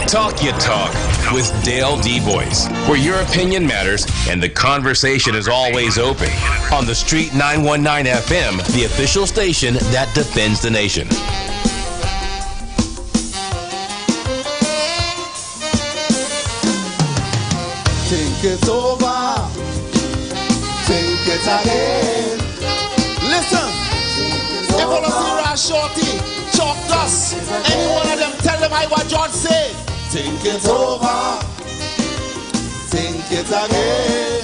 Talk Your Talk with Dale D. Boyce, where your opinion matters and the conversation is always open. On the Street 919 FM, the official station that defends the nation. Think it over, think it again. Listen, if all of you are shorty, chalk dust, any one of them tell them what George said. Think it over, think it again.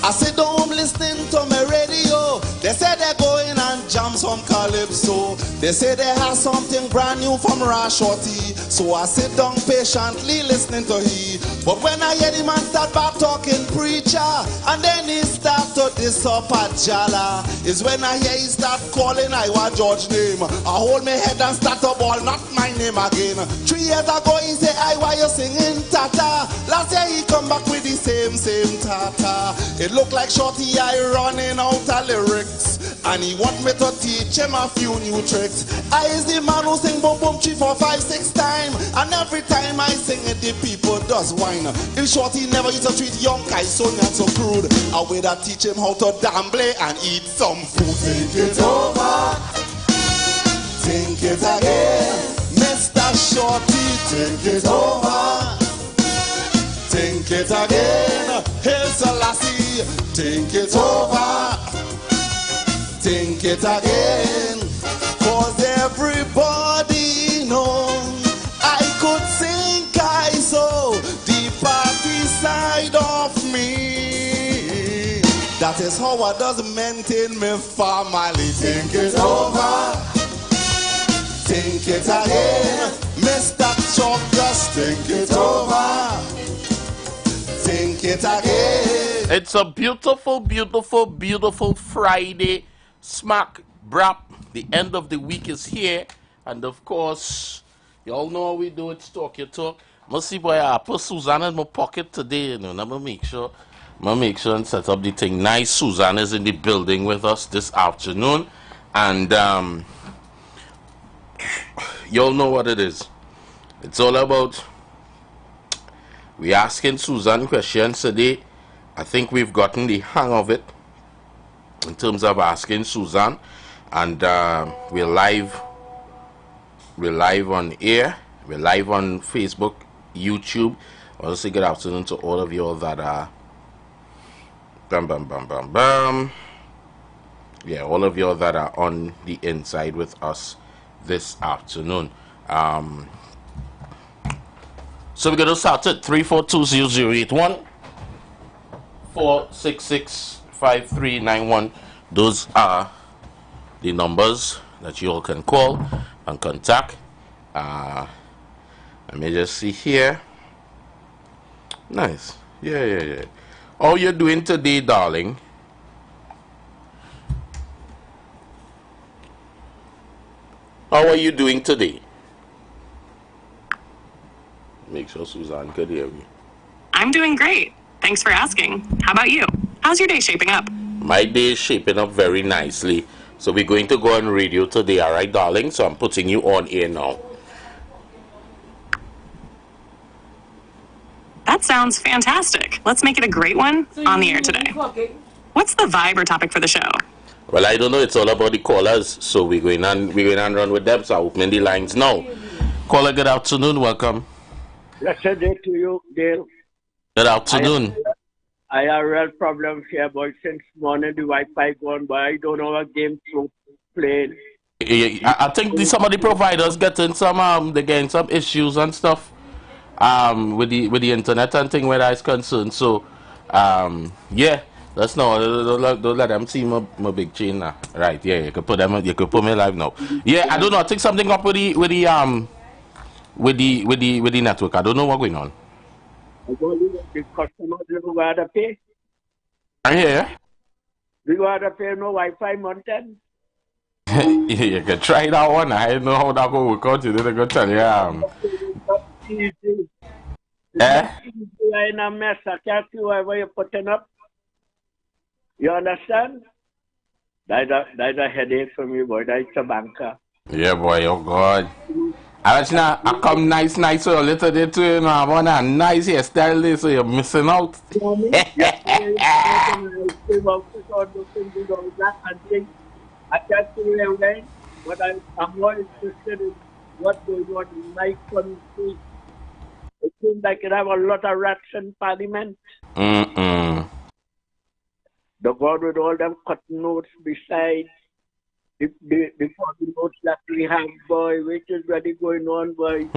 I sit home listening to my radio. They say they're going and jam some calypso. They say they have something brand new from Shorty. So I sit down patiently listening to he. But when I hear the man start back talking preacher, and then he start to diss up a jala, is when I hear he start calling Iowa George name. I hold my head and start to ball, not my name again. 3 years ago he say, Iowa, you singing tata. Last year he come back with the same tata. It look like Shorty I running out of lyrics, and he want me to teach him a few new tricks. I is the man who sing boom boom 3, 4, 5, 6 times, and every time I sing it the people does whine. In short, he never used to treat young guys so not so crude. I way that teach him how to gamble and eat some food. Think it over, think it again, Mr. Shorty. Think it over, think it again, Hail Selassie. Think it over, think it again, 'cause everybody knows I could sing Kaiso, the party side of me. That is how I does maintain my family. Think it over, think it again, Mr. Chuck, just think it over, think it again. It's a beautiful, beautiful, beautiful Friday. Smack brap. The end of the week is here. And of course, you all know how we do it. Talk Your Talk. Must see boy, I put Susanna in my pocket today. You know, I'm gonna make sure and set up the thing nice. Susanna is in the building with us this afternoon. And you all know what it is. It's all about we asking Susan questions today. I think we've gotten the hang of it in terms of asking Susan, and we're live on air, we're live on Facebook, YouTube. I want to say good afternoon to all of you all that are all of you all that are on the inside with us this afternoon. So we're going to start at 3420081 4665391. Those are the numbers that you all can call and contact. Let me just see here. Nice. Yeah. How you doing today, darling? How are you doing today? Make sure Suzanne could hear me. I'm doing great. Thanks for asking. How about you? How's your day shaping up? My day is shaping up very nicely. So we're going to go on radio today, all right, darling? So I'm putting you on air now. That sounds fantastic. Let's make it a great one on the air today. What's the vibe or topic for the show? Well, I don't know. It's all about the callers. So we're going and run with them. So I'll open the lines now. Caller, good afternoon. Welcome. Blessed day to you, Dale. Good afternoon. I have real problems here, boy. Since morning the Wi-Fi gone, but I don't know what game to play. I think some of the providers getting some they're getting some issues and stuff with the internet and thing where that's concerned. So yeah, that's no don't let them see my big chain now. Right, yeah, you could put me live now. Yeah, I don't know. I think something up with the network. I don't know what's going on. The customer don't want to pay. I hear. Do you want to pay no Wi-Fi mountain? You can try that one. I don't know how that will work out. You didn't go tell you. Easy. Eh? You're in a mess. I can't see whatever you're putting up. You understand? That's a headache for me, boy. That's a banker. Yeah, boy. Oh, God. Arachna, I come nice early today too, you know. I want a nice hairstyle there, so you're missing out. I can't see everything, but I'm more interested in what's going on in my country. It seems like it have a lot of rats in parliament. Mm-mm. The God with all them cut notes beside the cotton notes that we have, boy, which is really going on, boy.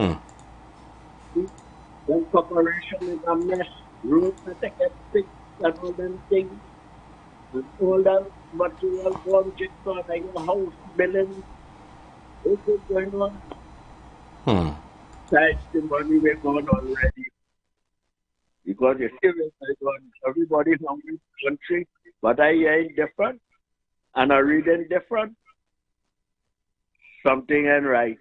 The corporation is a mess. Roads that they get fixed and all them things. And all that material gone just on like a house building. What is going on? That's the money we're gone already. Because you see, everybody's hungry in the country, but I ain't different, and I reading different. Something ain't right.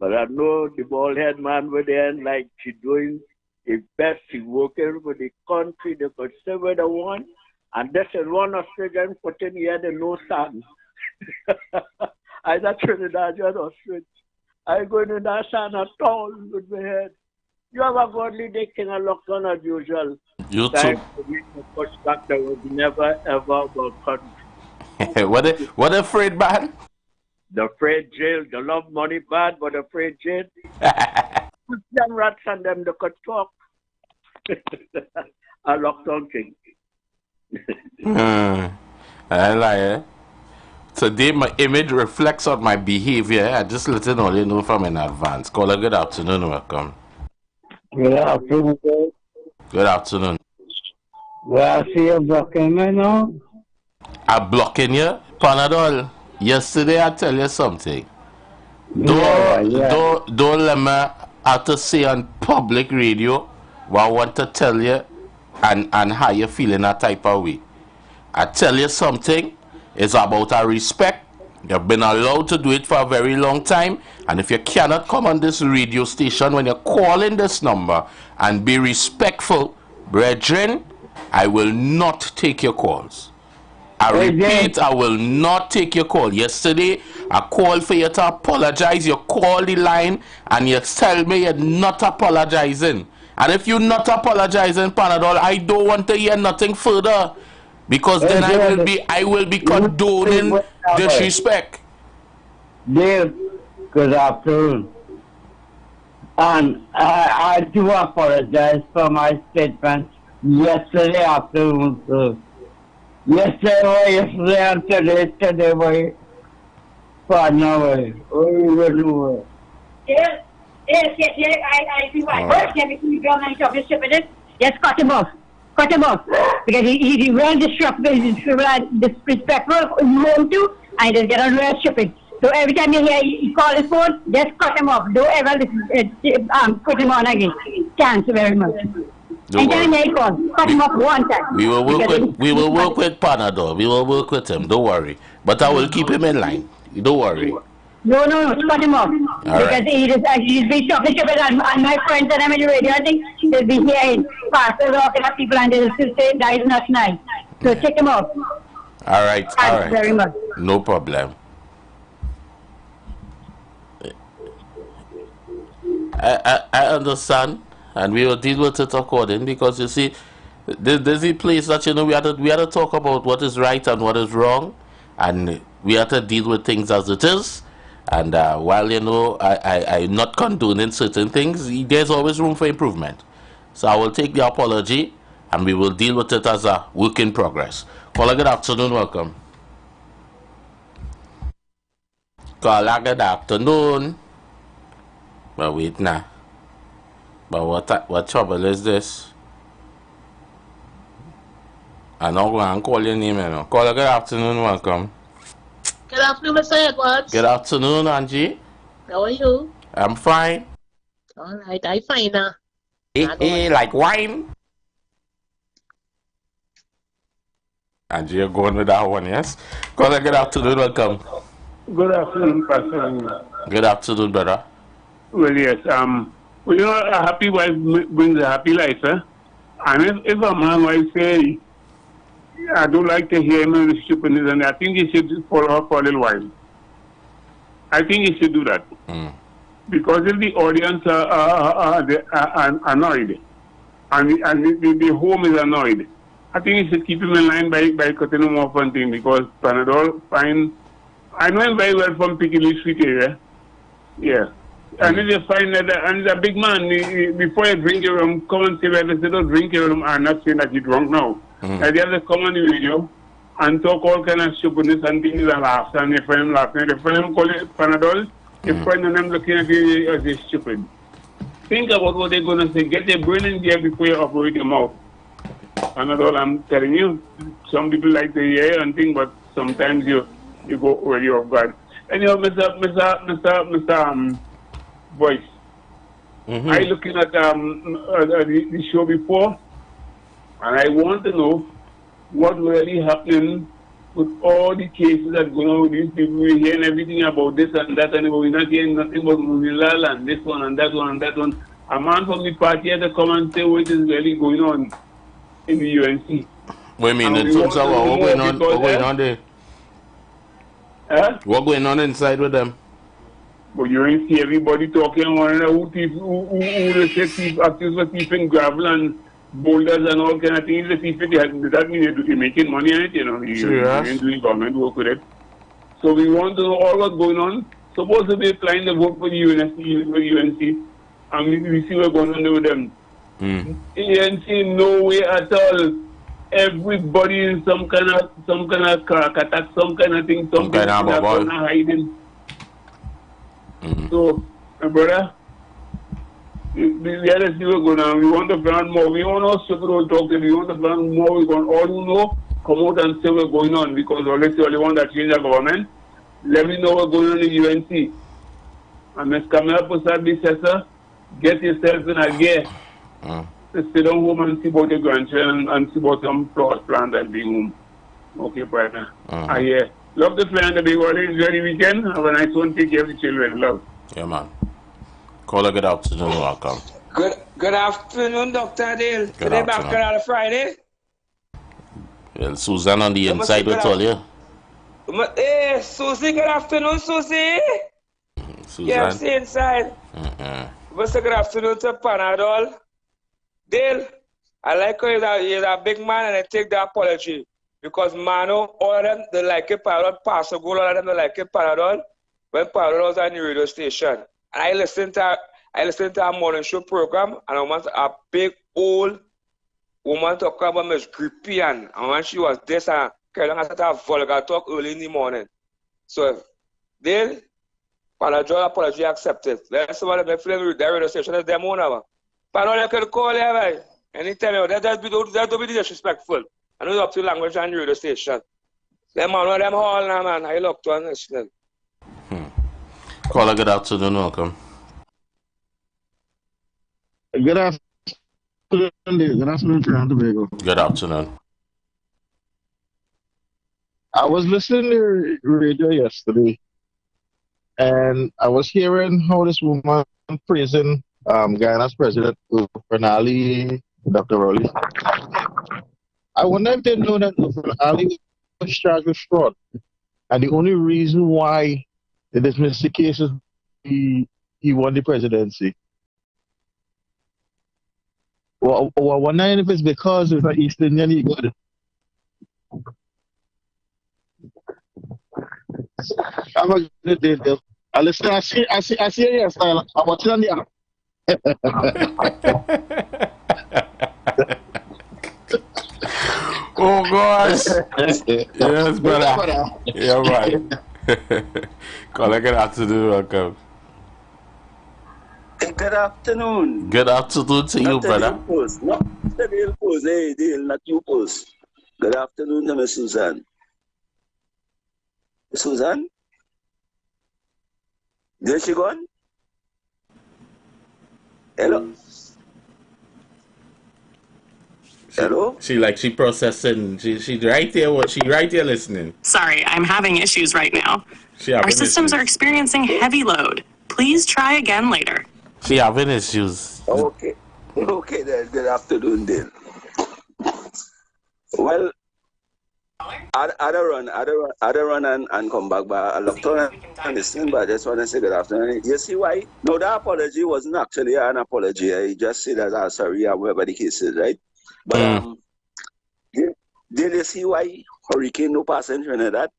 But I know the bald head man with the end, like she doing his best, he working for the country, they could say what they want. And this is one Australian putting here the no sun. I not Trinidad, just Australia. I go to that sun at all with my head. You have a godly day, king of lockdown as usual. You Time too. to reach the first back that was never ever about country. What afraid man? The afraid jail, the love money bad, but afraid jail. Put them rats and them they could talk. A lockdown king. I lie, eh? Today my image reflects on my behavior. I just let it all you know from in advance. Caller, good afternoon, welcome. Good afternoon. Good afternoon. Well, I see you blocking me now. I'm blocking you, Panadol. Yesterday I tell you something. Yeah. Don't let me have to say on public radio what I want to tell you and how you feel in that type of way. I tell you something, it's about a respect. You've been allowed to do it for a very long time, and if you cannot come on this radio station when you're calling this number and be respectful, brethren, I will not take your calls. I repeat, I will not take your call. Yesterday, I called for you to apologize. You call the line and you tell me you're not apologizing. And if you're not apologizing, Panadol, I don't want to hear nothing further. Because then I will be condoning disrespect. Dave, good afternoon. And I do apologize for my statement yesterday afternoon, sir. Yesterday and today, boy. Partner, boy. Oh, you will do it. I see why. Yes, cut him off. Cut him off. Because he well disrespectful you want to, and just get on real stupid. So every time you hear he call his phone, just cut him off. Don't ever put him on again. Thanks very much. Anytime he calls, cut him off one time. We will work with Panadol. We will work with him. Don't worry. But I will keep him in line. Don't worry. No, cut him off. Because he's been talking stupid, and my friends that I'm in the radio, I think they'll be hearing pastors talking to people and they'll still say that is not nice. So take him off. All right. Thanks very much. No problem. I understand, and we will deal with it according, because you see, there's a place that we had to talk about what is right and what is wrong, and we have to deal with things as it is. And while I'm not condoning certain things, there's always room for improvement. So I will take the apology and we will deal with it as a work in progress. Caller, good afternoon, welcome. Caller, good afternoon. But wait now. But what trouble is this? I'm not going to call your name now. Caller, good afternoon, welcome. Good afternoon, Mr. Edwards. Good afternoon, Angie. How are you? I'm fine. All right, I'm fine now. Hey, like wine? Angie, you're going with that one, yes? Caller, good afternoon, welcome. Good afternoon, Pastor. Good afternoon, brother. Well, yes, well, you know, a happy wife brings a happy life, eh? And if a man wife say, I don't like to hear him and stupidness, and I think he should follow her for a little while. I think he should do that. Because if the audience are annoyed, and the home is annoyed, I think you should keep him in line by cutting him off on thing, because Panadol find, I know him very well from Piccadilly Street area. Yeah. And if you find that, and he's a big man, before you drink your rum, come and say, well, they say don't drink your rum, I'm not saying that you're drunk now. And they have to come on the radio and talk all kind of stupidness and things and laugh, and your friend laughing. Your friend call it Panadol, your friend and them looking at you as stupid. Think about what they're going to say. Get your brain in there before you operate your mouth. Panadol, I'm telling you, some people like to hear and think, but sometimes you go already off guard. Anyhow, Mr. Voice, I looking at the show before, and I want to know what really happening with all the cases that going on with these people. We're hearing everything about this and that, and we're not hearing nothing about Munilal and this one and that one and that one. A man from the party had to come and say what is really going on in the UNC. Wait a minute, in terms of what going on there? What going on inside with them? But you ain't see everybody talking one another who they say thief, accused for thieving gravel and boulders and all kind of things. The thief, that means they're making money on it, you know. You ain't doing government work with it. So we want to know all what's going on. Supposed to be applying the vote for the UNC, and we see what's going on with them. ANC, no way at all. Everybody in some kind of crack attack, some kind of thing, some kind of hiding. So, my brother, we have to see what's going on. We want to find more. We want to talk to. We want to find more. We want all who know come out and say what's going on, because always the only one that change the government. Let me know what's going on in the UNC. And Ms. Kamala Pusad, get yourself in a gear. Sit down home and see about your grandchildren and see about some plans and being home. Okay, partner. Yeah. Love the plan, the big holiday. Enjoy the weekend. Have a nice one. Take care of the children. Love. Yeah, man. Call a good afternoon. Welcome. Good afternoon, Dr. Dale. Today back on Friday. Well, Susan on the inside will tell you. Hey, Susie, good afternoon, Susie. Susan. Yeah, I'm inside. Good afternoon to Panadol. Dale, I like how he's a big man, and I take the apology. Because Mano, all of them, they like it Panadol. Pastor Gold, all of them, they like it Panadol. When Panadol was on the radio station. And I listened to a morning show program, and I want a big old woman talk about Miss Grippian. And when she was this, and kind of vulgar talk early in the morning. So, Dale, Panadol apology accepted. Let's see what they feel the radio station is them own. Panadol, you can call here, right? Anytime, don't be disrespectful. I know you up to language and radio station. Them man, them all now, man. I look to understand. Caller, good afternoon. Welcome. Good afternoon. Good afternoon, Tobago. Good afternoon. I was listening to radio yesterday, and I was hearing how this woman praising Guyana's president, Fernali, Dr. Rowley. I wonder if they know that Ali was charged with fraud. And the only reason why they dismissed the case is he won the presidency. Well, I wonder if it's because it's an East Indian he got it. Have a good day, Dale. Listen, I see your style. I'm watching on the app. Oh gosh. Yes, brother. Yeah, right. Caller, good afternoon. Welcome. Good afternoon. Good afternoon to you, brother. Not the Dale Post. Hey, Dale, not you Post. Good afternoon to Miss Susan. Susan? There she gone? Hello? Hello? She processing. She right there. She right there listening. Sorry, I'm having issues right now. Our systems are experiencing heavy load. Please try again later. She having issues. Okay. Okay then. Good afternoon then. Well, I'd run and come back, but I looked on and listen, but I just want to say good afternoon. You see why? No, the apology wasn't actually an apology. I just said that I'm sorry, whatever the case is, right? But did you see why hurricane no pass in Trinidad?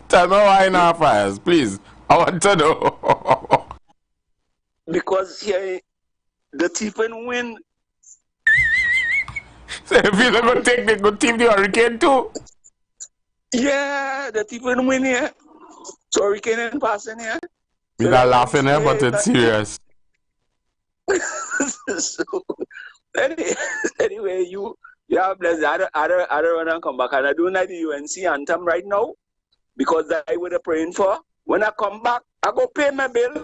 Tell me why not fires, please. I want to know. Because here the thief and wind. So if you're going to take the good team, the hurricane too? Yeah, the thief and wind here. So hurricane and passing here. We're not laughing here, but it's serious. So, anyway, you have blessed. I don't want to come back, and I do like the UNC anthem right now because I would have praying for. When I come back, I go pay my bill.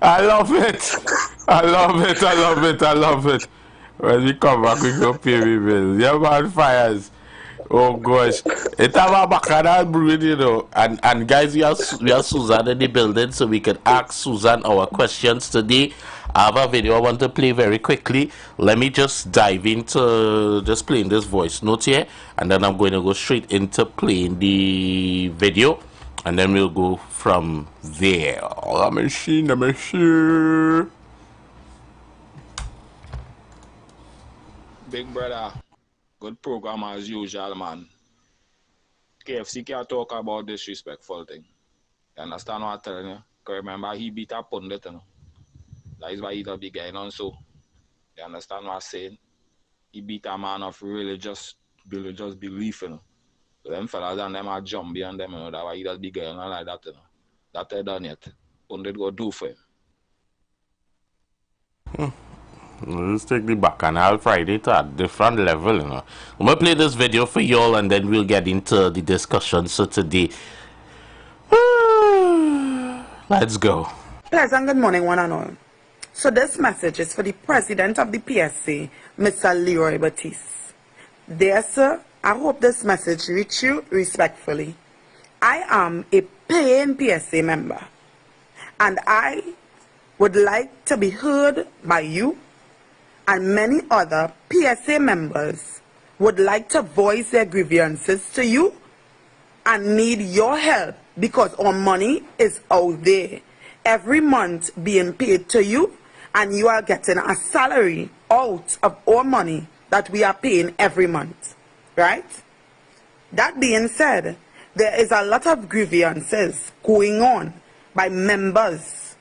I love it. I love it. When we come back, we go pay me bill. Yeah, man, fires. Oh gosh, it's about Bacchanal brewing, you know. And guys, we have Suzanne in the building, so we can ask Suzanne our questions today. I have a video I want to play very quickly. Let me just dive into just playing this voice note here, and then I'm going to go straight into playing the video, and then we'll go from there. Let me see. Big brother. Good program as usual, man. KFC can't talk about disrespectful thing. You understand what I'm telling you? Because remember, he beat a pundit, you know. That is why he'll be going on so. You understand what I'm saying? He beat a man of religious belief, you know. So them fellas and them are jump behind them, you know. That's why he'll be going on like that, you know. That ain't done yet. Pundit go do for him. Let's take the Bacchanal Friday to a different level, you know. I'm gonna play this video for y'all, and then we'll get into the discussion. So today, let's go. Pleasant good morning, one and all. So this message is for the president of the PSA, Mr. Leroy Batiste. Dear sir, I hope this message reach you respectfully. I am a paying PSA member, and I would like to be heard by you. And many other PSA members would like to voice their grievances to you and need your help because our money is out there every month being paid to you, and you are getting a salary out of our money that we are paying every month, right? That being said, there is a lot of grievances going on by members,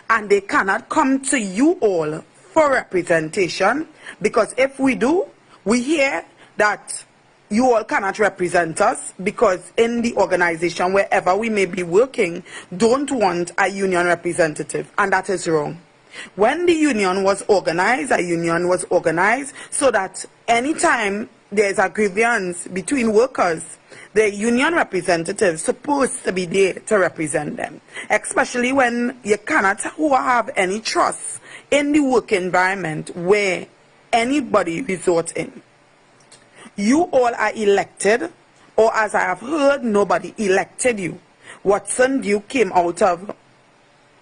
and they cannot come to you all for representation, because if we do, we hear that you all cannot represent us because in the organization wherever we may be working don't want a union representative, and that is wrong. When the union was organized, a union was organized so that anytime there is a grievance between workers, the union representative is supposed to be there to represent them, especially when you cannot have any trust in the work environment where anybody resorts in. You all are elected, or as I have heard, nobody elected you. Watson Duke came out of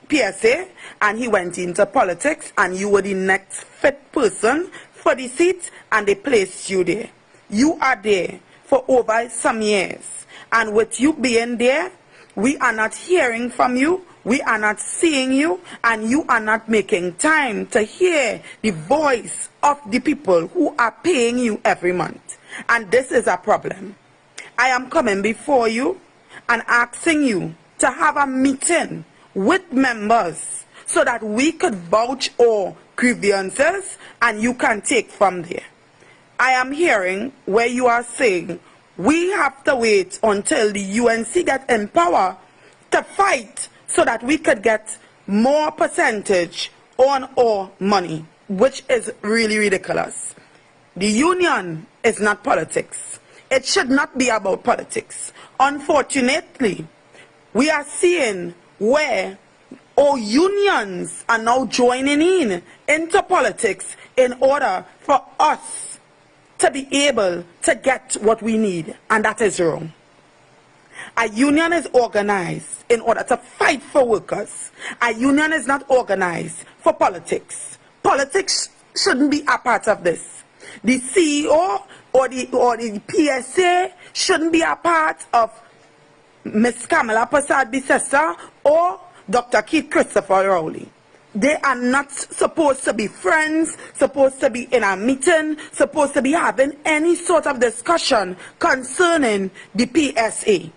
PSA and he went into politics, and you were the next fit person for the seat, and they placed you there. You are there for over some years, and with you being there, we are not hearing from you, we are not seeing you, and you are not making time to hear the voice of the people who are paying you every month. And this is a problem. I am coming before you and asking you to have a meeting with members so that we could vouch our grievances and you can take from there. I am hearing where you are saying we have to wait until the UNC get in power to fight so that we could get more percentage on our money, which is really ridiculous. The union is not politics. It should not be about politics. Unfortunately, we are seeing where our unions are now joining into politics in order for us to be able to get what we need, and that is wrong. A union is organized in order to fight for workers. A union is not organized for politics. Politics shouldn't be a part of this. The CEO or the PSA shouldn't be a part of Ms. Kamala Prasad Bissessa or Dr. Keith Christopher Rowley. They are not supposed to be friends, supposed to be in a meeting, supposed to be having any sort of discussion concerning the PSA.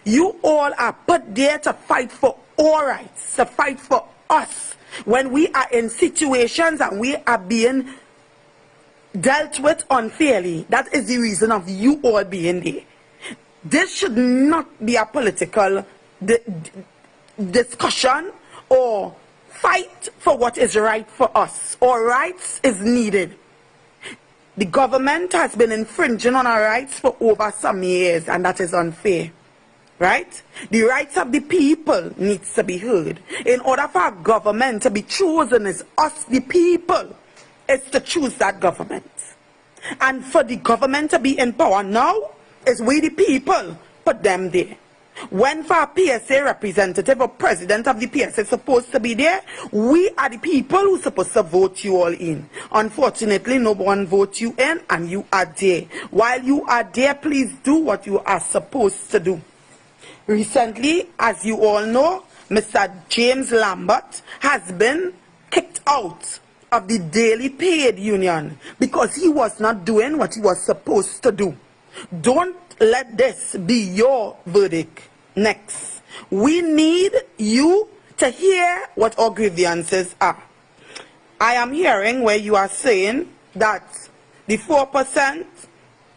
You all are put there to fight for our rights, to fight for us. When we are in situations and we are being dealt with unfairly, that is the reason of you all being there. This should not be a political discussion or fight for what is right for us. Our rights is needed. The government has been infringing on our rights for over some years, and that is unfair. Right? The rights of the people needs to be heard. In order for a government to be chosen, is us the people is to choose that government. And for the government to be in power now, is we the people put them there. When for a PSA representative or president of the PSA is supposed to be there, we are the people who are supposed to vote you all in. Unfortunately, no one votes you in and you are there. While you are there, please do what you are supposed to do. Recently, as you all know, Mr. James Lambert has been kicked out of the daily paid union because he was not doing what he was supposed to do. Don't let this be your verdict. Next, we need you to hear what our grievances are. I am hearing where you are saying that the 4%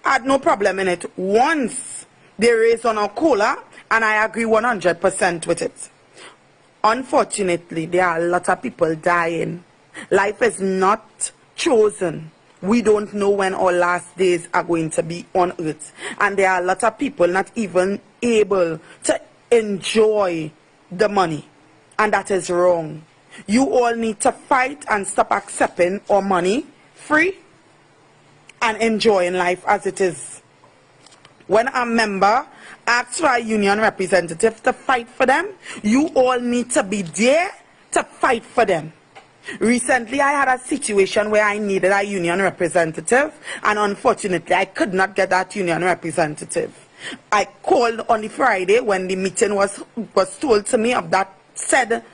had no problem in it once they raised on our COLA, and I agree 100% with it. Unfortunately, there are a lot of people dying. Life is not chosen. We don't know when our last days are going to be on earth. And there are a lot of people not even able to enjoy the money. And that is wrong. You all need to fight and stop accepting our money free and enjoying life as it is. When a member asks for a union representative to fight for them, you all need to be there to fight for them. Recently, I had a situation where I needed a union representative, and unfortunately, I could not get that union representative. I called on the Friday when the meeting was told to me of that said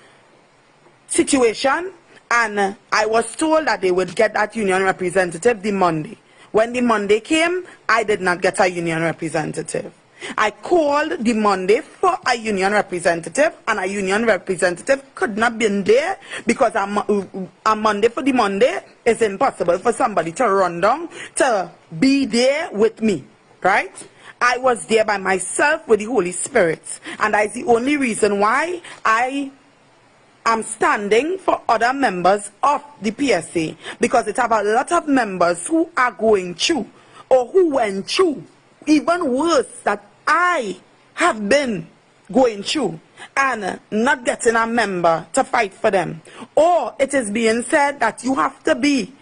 situation, and I was told that they would get that union representative the Monday. When the Monday came, I did not get a union representative. I called the Monday for a union representative, and a union representative could not be there because a Monday for the Monday is impossible for somebody to run down to be there with me, right? I was there by myself with the Holy Spirit, and that is the only reason why I am standing for other members of the PSA, because it have a lot of members who are going through or who went through even worse that I have been going through and not getting a member to fight for them. Or it is being said that you have to be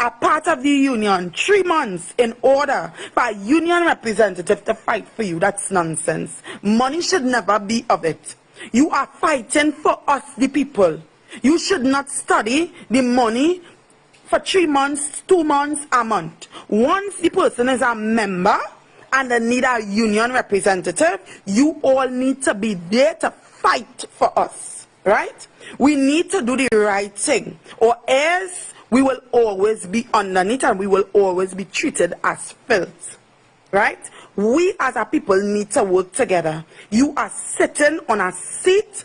a part of the union 3 months in order for a union representative to fight for you. That's nonsense. Money should never be of it. You are fighting for us, the people. You should not study the money for 3 months, 2 months, a month. Once the person is a member and they need a union representative, you all need to be there to fight for us, right? We need to do the right thing, or else we will always be underneath and we will always be treated as filth, right? We as a people need to work together. You are sitting on a seat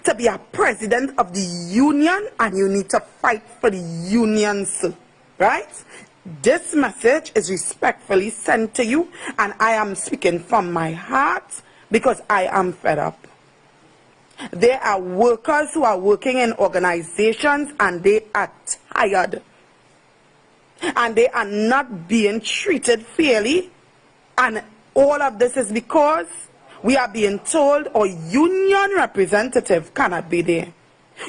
to be a president of the union, and you need to fight for the unions, right? This message is respectfully sent to you, and I am speaking from my heart because I am fed up. There are workers who are working in organizations and they are tired. And they are not being treated fairly. And all of this is because we are being told our union representative cannot be there.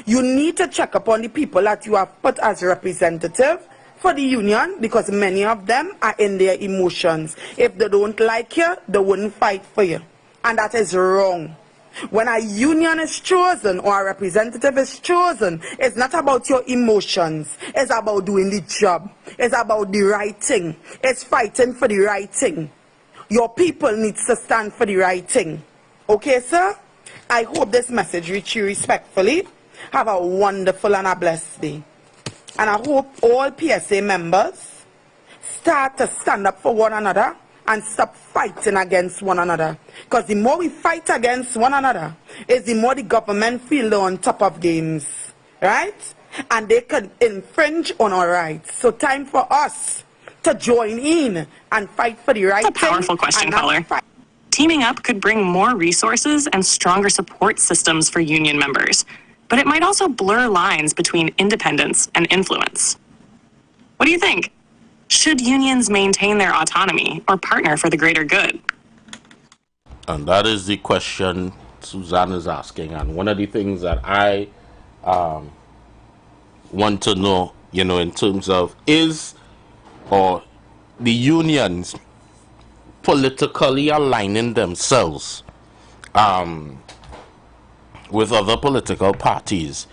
You need to check upon the people that you have put as representative for the union, because many of them are in their emotions. If they don't like you, they wouldn't fight for you. And that is wrong. When a union is chosen or a representative is chosen, it's not about your emotions. It's about doing the job. It's about the right thing. It's fighting for the right thing. Your people need to stand for the right thing. Okay, sir? I hope this message reaches you respectfully. Have a wonderful and a blessed day. And I hope all PSA members start to stand up for one another and stop fighting against one another. Because the more we fight against one another, is the more the government feel they're on top of games. Right? And they could infringe on our rights. So time for us to join in and fight for the right thing. That's a powerful question, caller. Teaming up could bring more resources and stronger support systems for union members, but it might also blur lines between independence and influence. What do you think? Should unions maintain their autonomy or partner for the greater good? And that is the question Suzanne is asking. And one of the things that I want to know, in terms of or the unions politically aligning themselves with other political parties.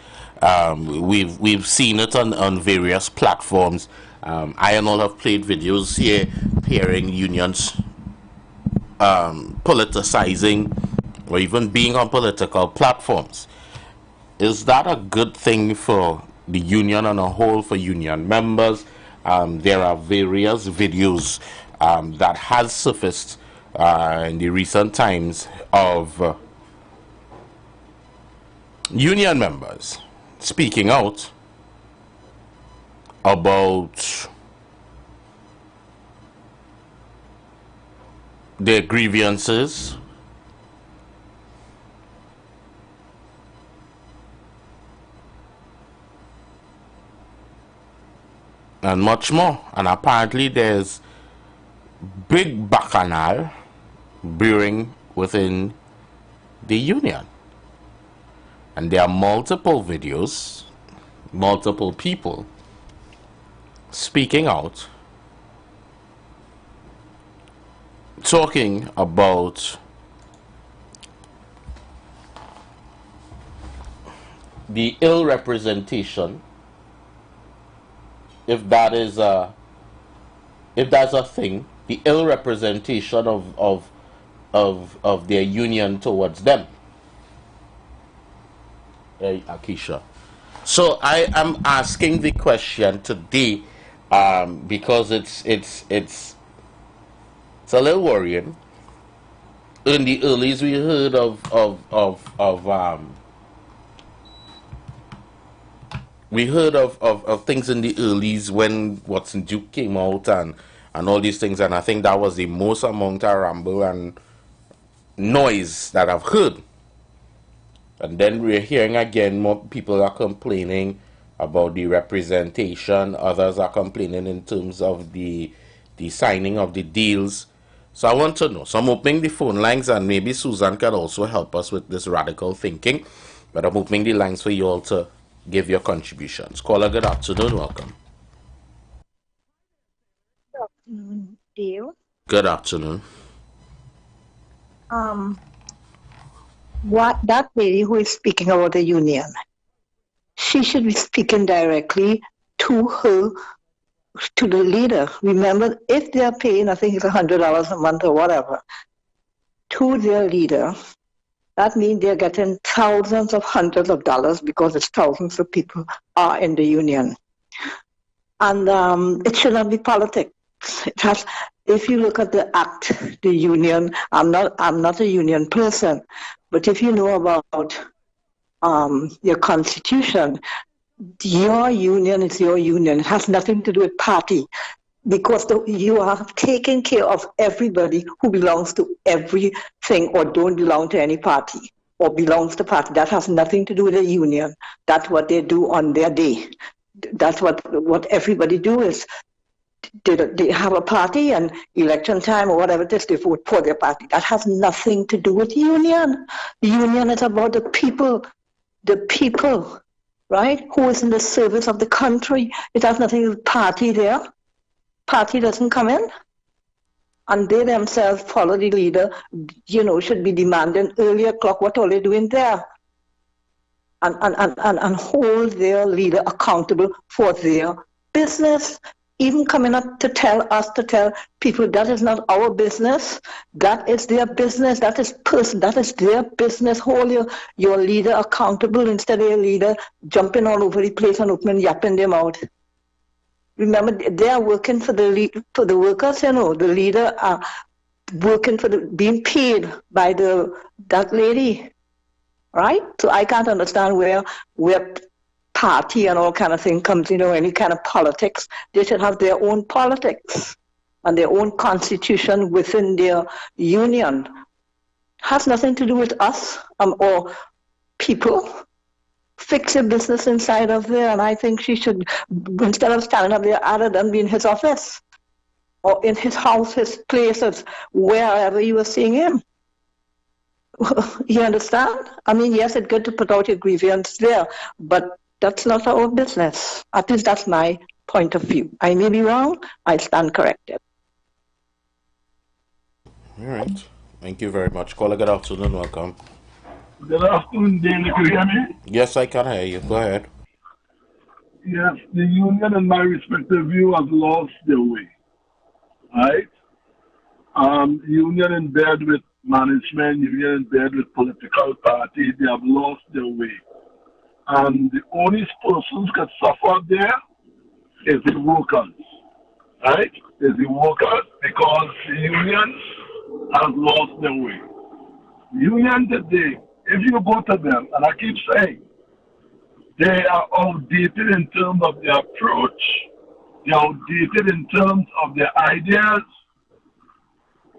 We've seen it on various platforms. I and all have played videos here pairing unions politicizing or even being on political platforms. Is that a good thing for the union on a whole, for union members? There are various videos that has surfaced in the recent times of union members speaking out about their grievances and much more. And apparently there's big bacchanal brewing within the union. And there are multiple videos, multiple people speaking out, talking about the ill representation, if that's a thing, the ill representation of their union towards them. Hey, Akisha. So I am asking the question today because it's a little worrying. In the earlies, we heard of things in the earlies when Watson Duke came out and all these things, and I think that was the most amount of ramble and noise that I've heard. And then we're hearing again more people are complaining about the representation. Others are complaining in terms of the signing of the deals. So I want to know. So I'm opening the phone lines, and maybe Susan can also help us with this radical thinking. But I'm opening the lines for you all to give your contributions. Caller, good afternoon. Welcome. Good afternoon, Dale. Good afternoon. What that lady who is speaking about the union, she should be speaking directly to the leader. Remember, if they are paying, I think it's $100 a month or whatever, to their leader, that means they're getting thousands of hundreds of dollars because it's thousands of people are in the union. And it should not be politics. It has, if you look at the act, the union, I'm not a union person, but if you know about your constitution, your union is your union. It has nothing to do with party, because you are taking care of everybody who belongs to everything or don't belong to any party or belongs to party. That has nothing to do with the union. That's what they do on their day. That's what everybody do is they have a party, and election time or whatever it is, they vote for their party. That has nothing to do with union. The union is about the people, right, who is in the service of the country. It has nothing to do with party there. Party doesn't come in. and they themselves follow the leader, should be demanding earlier clock what are they doing there, and hold their leader accountable for their business. Even coming up to tell people that is not our business, that is their business, that is their business. Hold your leader accountable instead of your leader jumping all over the place and opening, yapping them out. Remember, they are working for the workers, the leader are working being paid by that lady, right? So I can't understand where party and all kind of thing comes, any kind of politics. They should have their own politics and their own constitution within their union. Has nothing to do with us or people. Fix your business inside of there, and I think she should, instead of standing up there, other than be in his office or in his house, his places, wherever you were seeing him. You understand? I mean, yes, it's good to put out your grievance there, but that's not our business. At least that's my point of view. I may be wrong. I stand corrected. All right. Thank you very much. Caller, good afternoon. Welcome. Good afternoon, Dana. Can you hear me? Yes, I can hear you. Go ahead. Yes, the union, in my respective view, has lost their way. Right? Union in bed with management, union in bed with political parties, they have lost their way. And the only persons that suffer there is the workers. Right? Is the workers, because the unions have lost their way. Union today, if you go to them, and I keep saying, they are outdated in terms of their approach, they are outdated in terms of their ideas.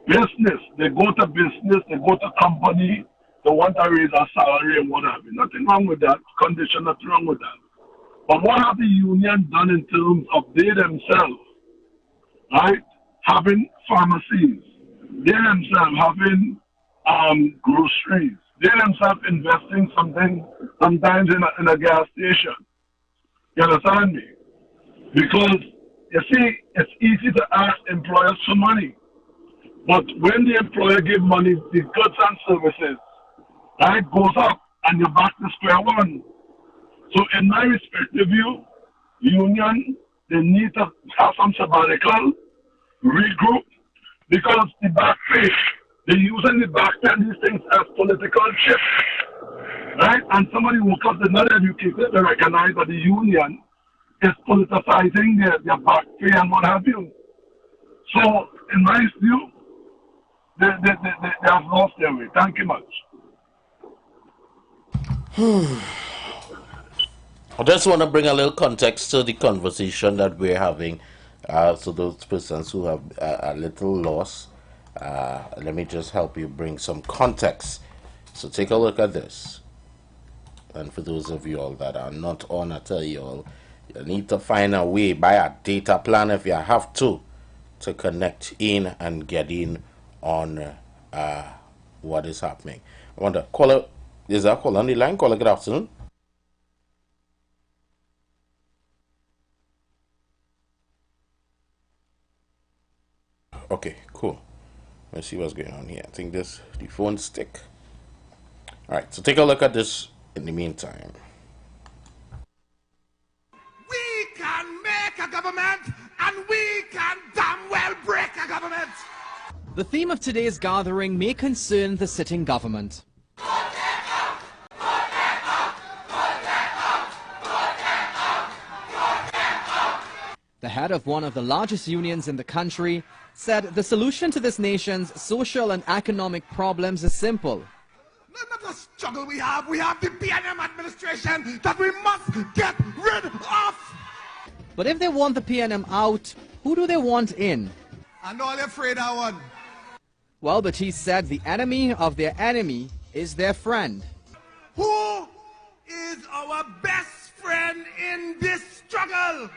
Business, they go to business, they go to company, they want to raise a salary and what have you. Nothing wrong with that, condition, nothing wrong with that. But what have the union done in terms of they themselves, right, having pharmacies, they themselves having groceries, they themselves investing something sometimes in a gas station. You understand me? Because, you see, it's easy to ask employers for money. But when the employer gives money, the goods and services, right, goes up and you're back to square one. So in my respective view, union, they need to have some sabbatical, regroup, because the back pay, they're using the back pay and these things as political chips, right? And somebody who is not educated to recognize that the union is politicizing their back pay and what have you. So in my view, they have lost their way. Thank you much. I just want to bring a little context to the conversation that we're having. So those persons who have a little loss, let me just help you bring some context. So take a look at this. And for those of you all that are not on, I tell you all, you need to find a way, buy a data plan if you have to connect in and get in on what is happening. I wonder, caller, is that caller on the line? Caller, good afternoon. Okay, cool. Let's see what's going on here. I think the phone stick. All right, so take a look at this in the meantime. We can make a government, and we can damn well break a government. The theme of today's gathering may concern the sitting government. The head of one of the largest unions in the country said the solution to this nation's social and economic problems is simple. Not the struggle we have the PNM administration that we must get rid of. But if they want the PNM out, who do they want in? And all afraid I won. Well, but he said the enemy of their enemy is their friend. Who is our best friend in this struggle?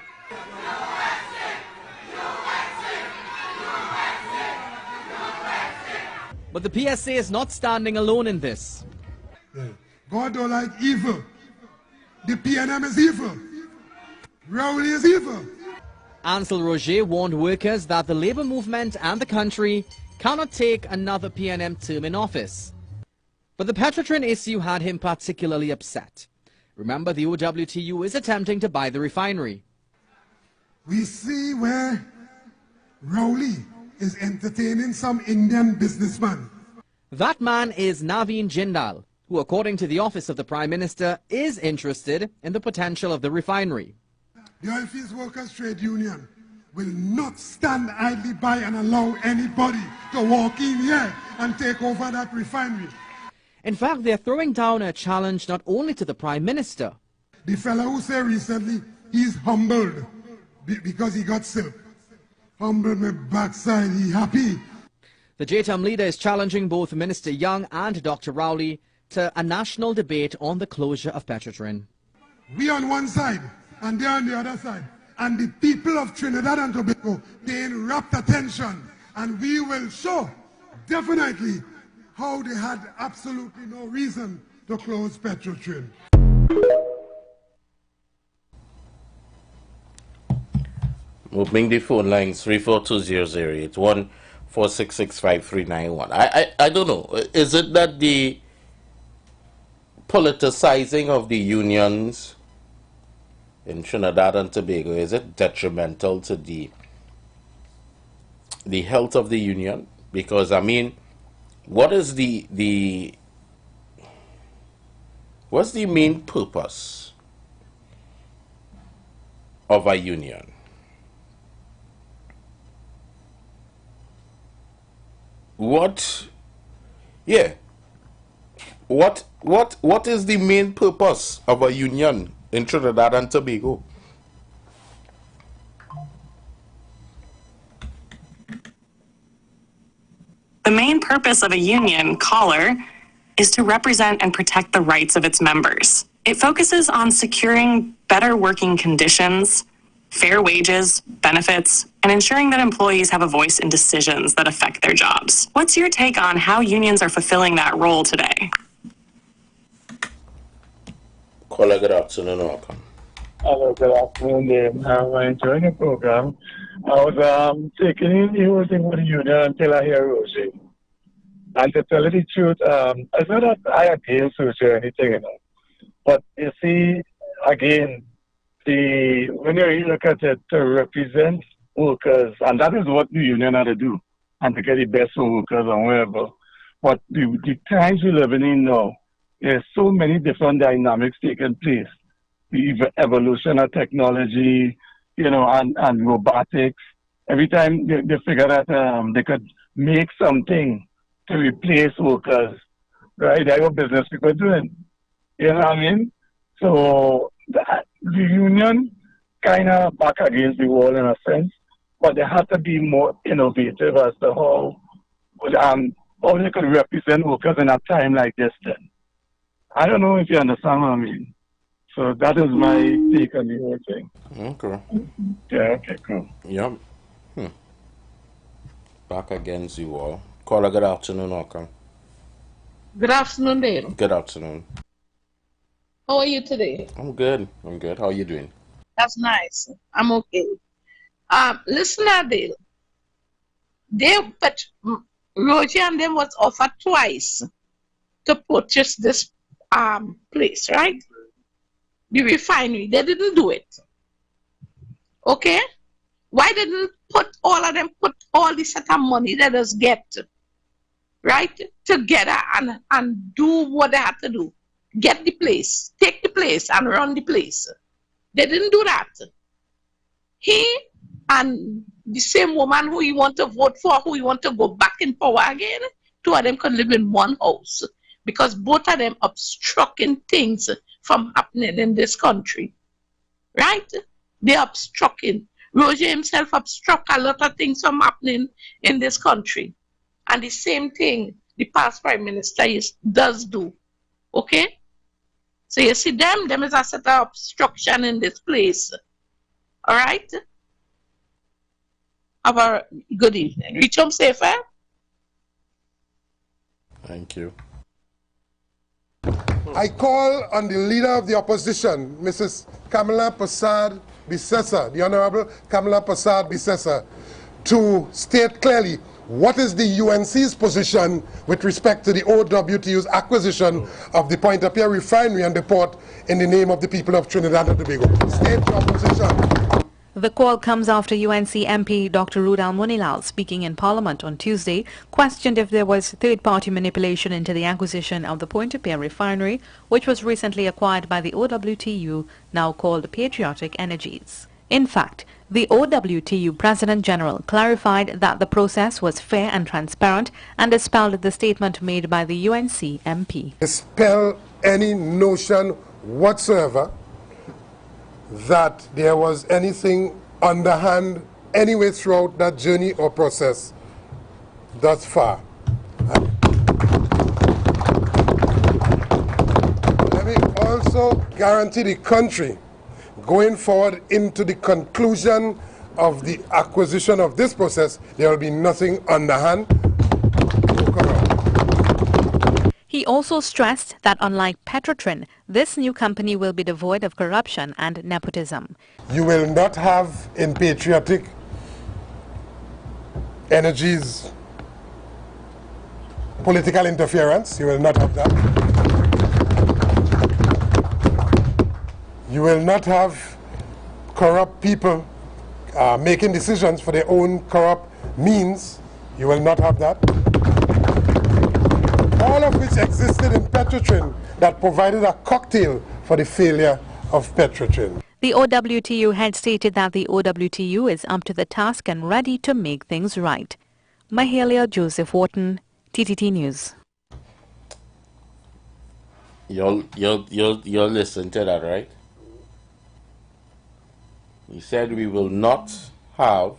But the PSA is not standing alone in this. God don't like evil. The PNM is evil. Rowley is evil. Ansel Roger warned workers that the labor movement and the country cannot take another PNM term in office. But the Petrotrin issue had him particularly upset. Remember, the OWTU is attempting to buy the refinery. We see where Rowley is entertaining some Indian businessman. That man is Naveen Jindal, who, according to the Office of the Prime Minister, is interested in the potential of the refinery. The Oilfields Workers Trade Union will not stand idly by and allow anybody to walk in here and take over that refinery. In fact, they're throwing down a challenge not only to the Prime Minister. The fellow who said recently he's humbled because he got silk. Humbled my backside, he happy. The JTAM leader is challenging both Minister Young and Dr. Rowley to a national debate on the closure of Petrotrin. We on one side and they on the other side. And the people of Trinidad and Tobago paying rapt attention. And we will show definitely how they had absolutely no reason to close Petrotrin. Opening the phone lines 342008146653991. I don't know. Is it that the politicizing of the unions in Trinidad and Tobago, is it detrimental to the health of the union? Because I mean, what's the main purpose of a union? What is the main purpose of a union in Trinidad and Tobago? The main purpose of a union, COLLAR, is to represent and protect the rights of its members. It focuses on securing better working conditions, fair wages, benefits, and ensuring that employees have a voice in decisions that affect their jobs. What's your take on how unions are fulfilling that role today? Caller, good afternoon, welcome. Hello, good afternoon, Dave. I'm enjoying the program. I was taking in the whole thing with the union until I hear Rosie. And to tell you the truth, it's not that I against Rosie or anything, you know. But you see, again, when you look at it, to represent workers, and that is what the union had to do, and to get the best for workers and wherever. But the times we're living in now, there's so many different dynamics taking place. The evolution of technology, you know, and robotics. Every time they figure that they could make something to replace workers, right? That's what business people doing. You know what I mean? So the union kind of back against the wall in a sense, but they have to be more innovative as to how they could represent workers in a time like this then. I don't know if you understand what I mean. So that is my take on the whole thing. Okay. Yeah, okay, cool. Yep. Back against you all. Caller, good afternoon, welcome. Good afternoon, Dale. Good afternoon. How are you today? I'm good. How are you doing? That's nice. I'm okay. Listen, Dale. Roger and them was offered twice to purchase this place, right? The refinery. They didn't do it. Okay? Why didn't put all the set of money that us get, right, together and do what they had to do? Get the place, take the place, and run the place. They didn't do that. He and the same woman who he want to vote for, who he want to go back in power again, two of them could live in one house because both of them obstructing things from happening in this country. Right? They're obstructing. Roger himself obstruct a lot of things from happening in this country. And the same thing the past Prime Minister does do. Okay? So you see them is a set of obstruction in this place. All right? Have a good evening. Reach home safer. Thank you. I call on the leader of the opposition, Mrs. Kamala Prasad Bissessa, the Honorable Kamala Prasad Bissessa, to state clearly what is the UNC's position with respect to the OWTU's acquisition of the Pointe-à-Pierre refinery and the port in the name of the people of Trinidad and Tobago. State your position. The call comes after UNC MP Dr. Rudal Munilal, speaking in Parliament on Tuesday, questioned if there was third-party manipulation into the acquisition of the Pointe-à-Pierre refinery, which was recently acquired by the OWTU, now called Patriotic Energies. In fact, the OWTU President General clarified that the process was fair and transparent and dispelled the statement made by the UNC MP. Dispel any notion whatsoever that there was anything underhand anyway throughout that journey or process thus far. Let me also guarantee the country, going forward into the conclusion of the acquisition of this process, there will be nothing underhand. He also stressed that unlike Petrotrin, this new company will be devoid of corruption and nepotism. You will not have in Patriotic Energies political interference. You will not have that. You will not have corrupt people making decisions for their own corrupt means. You will not have that. All of which existed in Petrotrin that provided a cocktail for the failure of Petrotrin. The OWTU had stated that the OWTU is up to the task and ready to make things right. Mahalia Joseph Wharton, TTT News. You'll listen to that, right? He said we will not have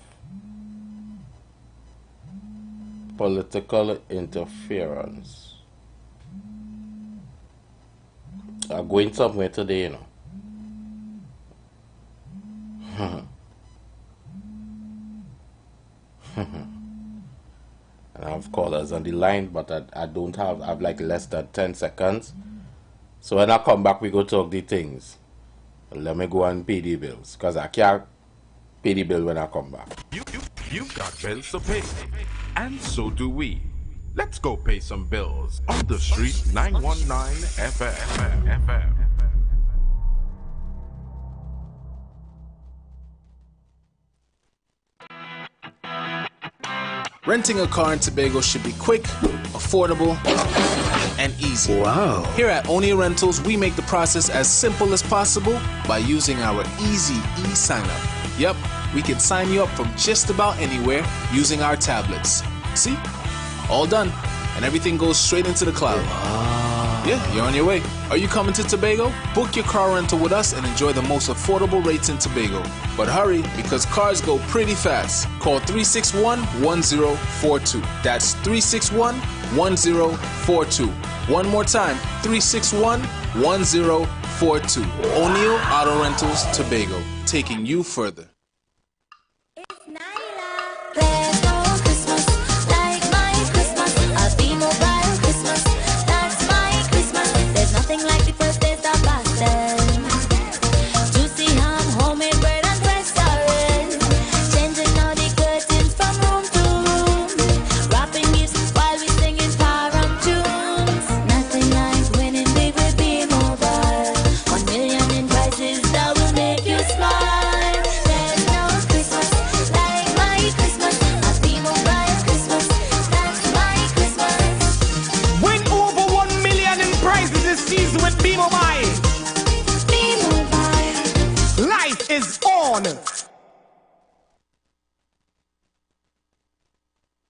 political interference. I'm going somewhere today, you know. And I have callers on the line, but I don't have, I have like less than 10 seconds. So when I come back, we go talk the things. Let me go and pay the bills, because I can't pay the bill when I come back. You've got bills to pay, and so do we. Let's go pay some bills on the street 919 FM. Renting a car in Tobago should be quick, affordable, and easy. Wow. Here at Oni Rentals, we make the process as simple as possible by using our easy e-sign-up. Yep, we can sign you up from just about anywhere using our tablets. See? All done. And everything goes straight into the cloud. Wow. Yeah, you're on your way. Are you coming to Tobago? Book your car rental with us and enjoy the most affordable rates in Tobago. But hurry, because cars go pretty fast. Call 361-1042. That's 361-1042. One more time, 361-1042. O'Neill Auto Rentals, Tobago, taking you further.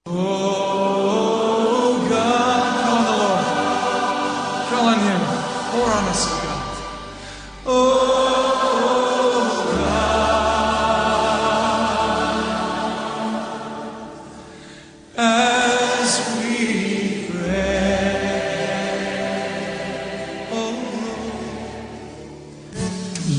Oh God, call on the Lord. Call on Him. Pour on us, oh God. Oh God, as we pray, oh Lord.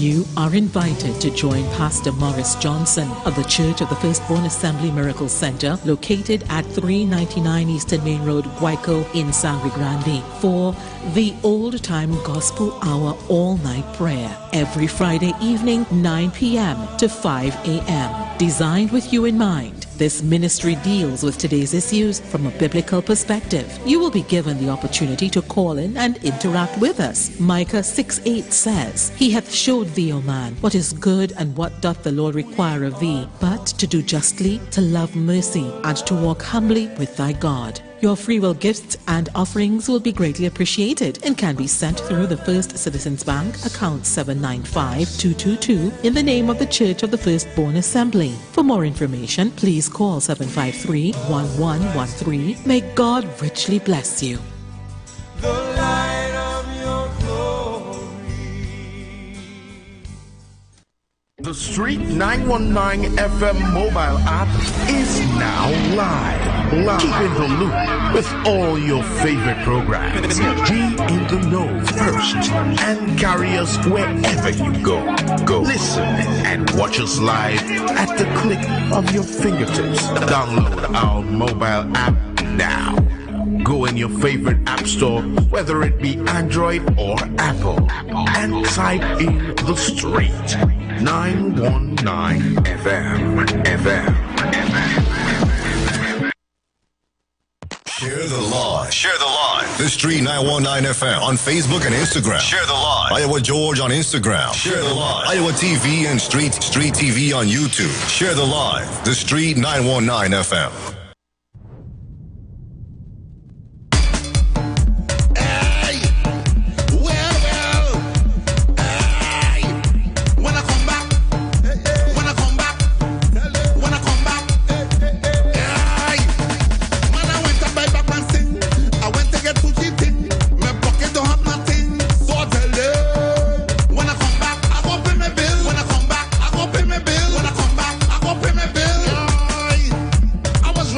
You are invited to join Pastor Morris Johnson of the Church of the Firstborn Assembly Miracle Center, located at 399 Eastern Main Road, Guayco in Sangre Grande, for the Old Time Gospel Hour all-night prayer every Friday evening, 9 p.m. to 5 a.m. Designed with you in mind, this ministry deals with today's issues from a biblical perspective. You will be given the opportunity to call in and interact with us. Micah 6:8 says, He hath showed thee, O man, what is good and what doth the Lord require of thee, but to do justly, to love mercy, and to walk humbly with thy God. Your free will gifts and offerings will be greatly appreciated and can be sent through the First Citizens Bank, account 795-222, in the name of the Church of the Firstborn Assembly. For more information, please call 753-1113. May God richly bless you. The light of your glory. The Street 919 FM mobile app is now live. Keep in the loop with all your favorite programs. Be in the know first and carry us wherever you go. Listen and watch us live at the click of your fingertips. Download our mobile app now. Go in your favorite app store, whether it be Android or Apple, and type in The Street 919 FM. Share the live. Share the live. The Street 919 FM on Facebook and Instagram. Share the live. Iowa George on Instagram. Share the live. Iowa TV and Street TV on YouTube. Share the live. The Street 919 FM. I was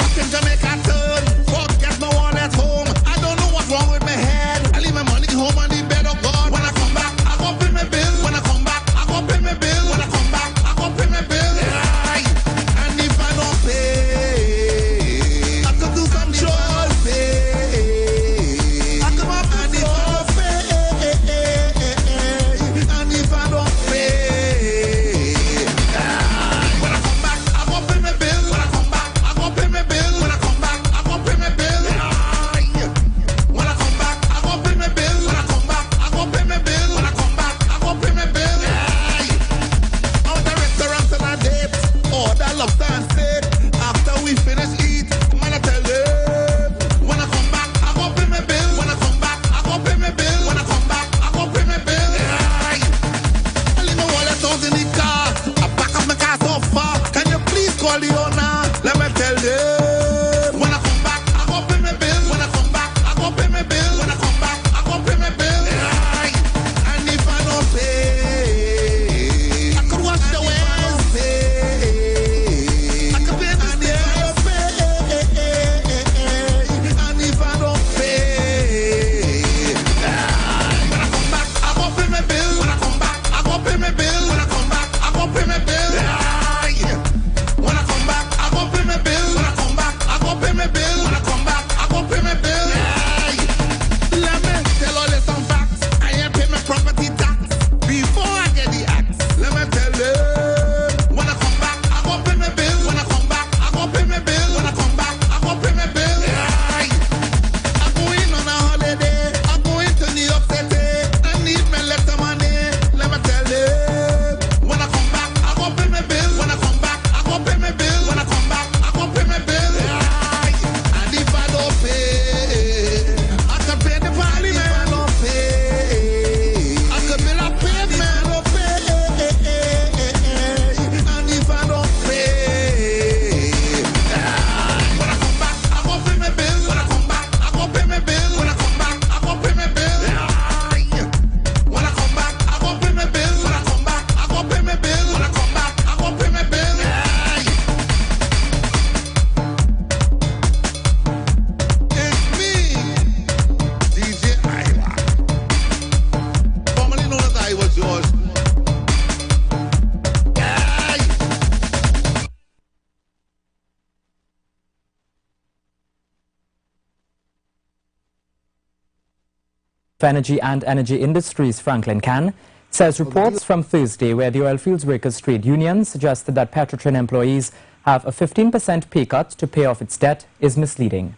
Energy and Energy Industries Franklin Can says reports from Thursday where the Oilfields Workers Trade Union suggested that Petrotrin employees have a 15% pay cut to pay off its debt is misleading.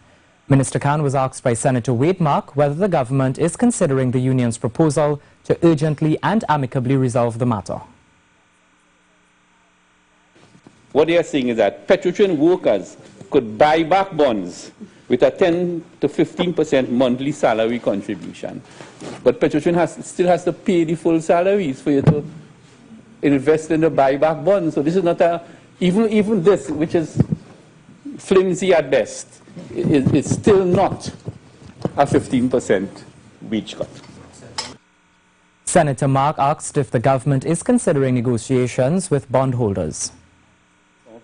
Minister Khan was asked by Senator Wade Mark whether the government is considering the union's proposal to urgently and amicably resolve the matter. What they are saying is that Petrotrin workers could buy back bonds with a 10 to 15% monthly salary contribution. But Petrotrin still has to pay the full salaries for you to invest in the buyback bonds. So this is not a, even this, which is flimsy at best, it's still not a 15% wage cut. Senator Mark asked if the government is considering negotiations with bondholders.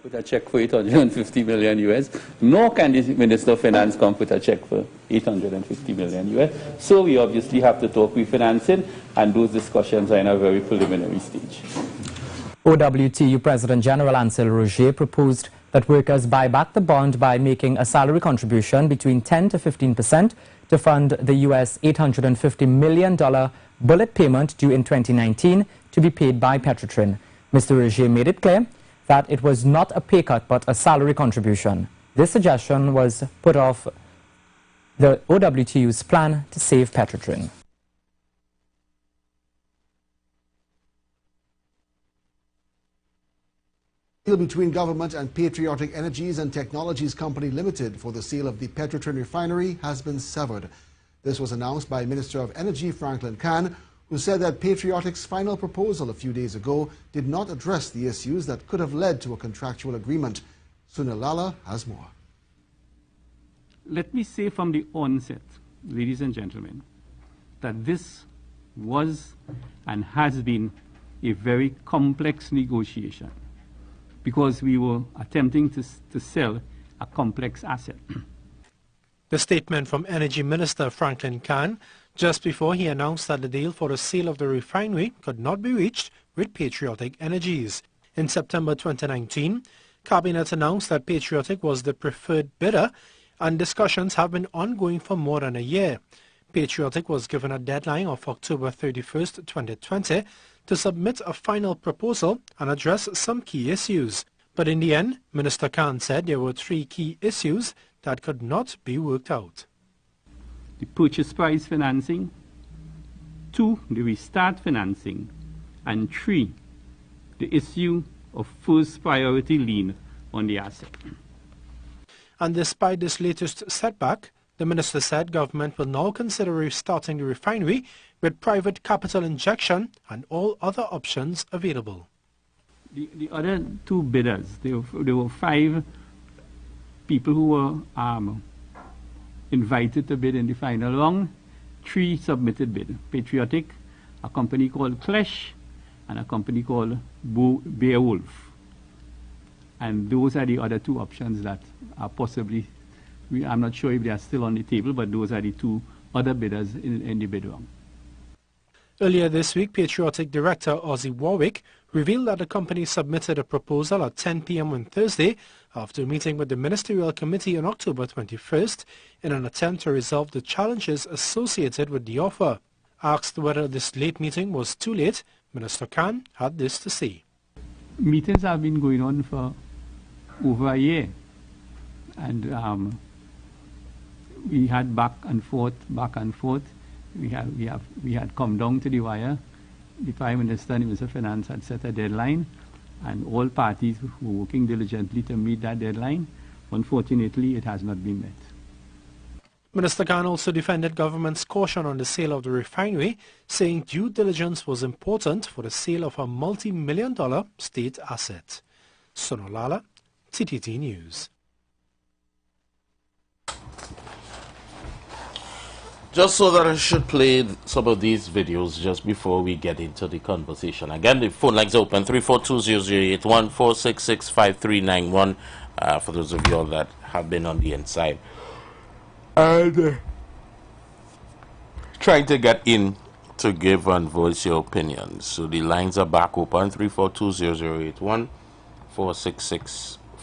With a check for 850 million US, nor can the Minister of Finance come with a check for 850 million US. So we obviously have to talk refinancing, and those discussions are in a very preliminary stage. OWTU President General Ansel Roger proposed that workers buy back the bond by making a salary contribution between 10 to 15% to fund the US $850 million bullet payment due in 2019 to be paid by Petrotrin. Mr. Roger made it clear that it was not a pay cut but a salary contribution. This suggestion was put off the OWTU's plan to save Petrotrin. Deal between government and Patriotic Energies and Technologies Company Limited for the sale of the Petrotrin refinery has been severed. This was announced by Minister of Energy Franklin Can, who said that Patriotic's final proposal a few days ago did not address the issues that could have led to a contractual agreement. Sunil Lala has more. Let me say from the onset, ladies and gentlemen, that this was and has been a very complex negotiation because we were attempting to sell a complex asset. The statement from Energy Minister Franklin Can just before he announced that the deal for the sale of the refinery could not be reached with Patriotic Energies. In September 2019, Cabinet announced that Patriotic was the preferred bidder, and discussions have been ongoing for more than a year. Patriotic was given a deadline of October 31st, 2020 to submit a final proposal and address some key issues. But in the end, Minister Khan said there were 3 key issues that could not be worked out. The purchase price financing, 2, the restart financing, and 3, the issue of first priority lien on the asset. And despite this latest setback, the minister said government will now consider restarting the refinery with private capital injection and all other options available. The other 2 bidders, there were 5 people who were invited to bid in the final round. 3 submitted bid: Patriotic, a company called Klesh, and a company called Beowulf. And those are the other 2 options that are possibly, I'm not sure if they are still on the table, but those are the 2 other bidders in the bid round. Earlier this week, Patriotic Director Ozzy Warwick revealed that the company submitted a proposal at 10 p.m. on Thursday after meeting with the Ministerial Committee on October 21st in an attempt to resolve the challenges associated with the offer. Asked whether this late meeting was too late, Minister Khan had this to say. Meetings have been going on for over a year, and we had back and forth. We had come down to the wire. The Prime Minister and the Minister of Finance had set a deadline, and all parties were working diligently to meet that deadline. Unfortunately, it has not been met. Minister Khan also defended government's caution on the sale of the refinery, saying due diligence was important for the sale of a multi-million-dollar state asset. Sunil Lala, TTT News. Just so that I should play some of these videos just before we get into the conversation. Again, the phone lines open 342-0081, 466-5391 for those of you all that have been on the inside. And trying to get in to give and voice your opinions. So the lines are back open 342-0081,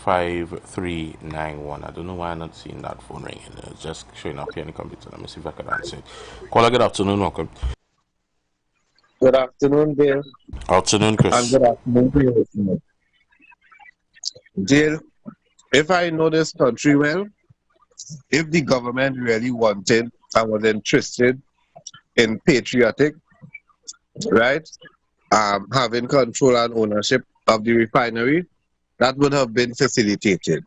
5391. I don't know why I'm not seeing that phone ringing. It's just showing up here on the computer. Let me see if I can answer it. Caller, good afternoon. Welcome. Good afternoon, Dale. Afternoon, Chris. And good afternoon, Dale. Dale, if I know this country well, if the government really wanted and was interested in patriotic, right, having control and ownership of the refinery, that would have been facilitated.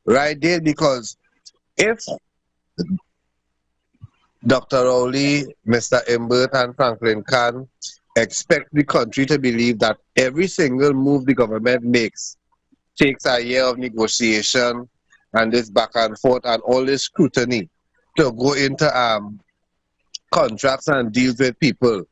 Right there, because if Dr. Rowley, Mr. Imbert, and Franklin Khan expect the country to believe that every single move the government makes takes a year of negotiation and this back and forth and all this scrutiny to go into contracts and deals with people,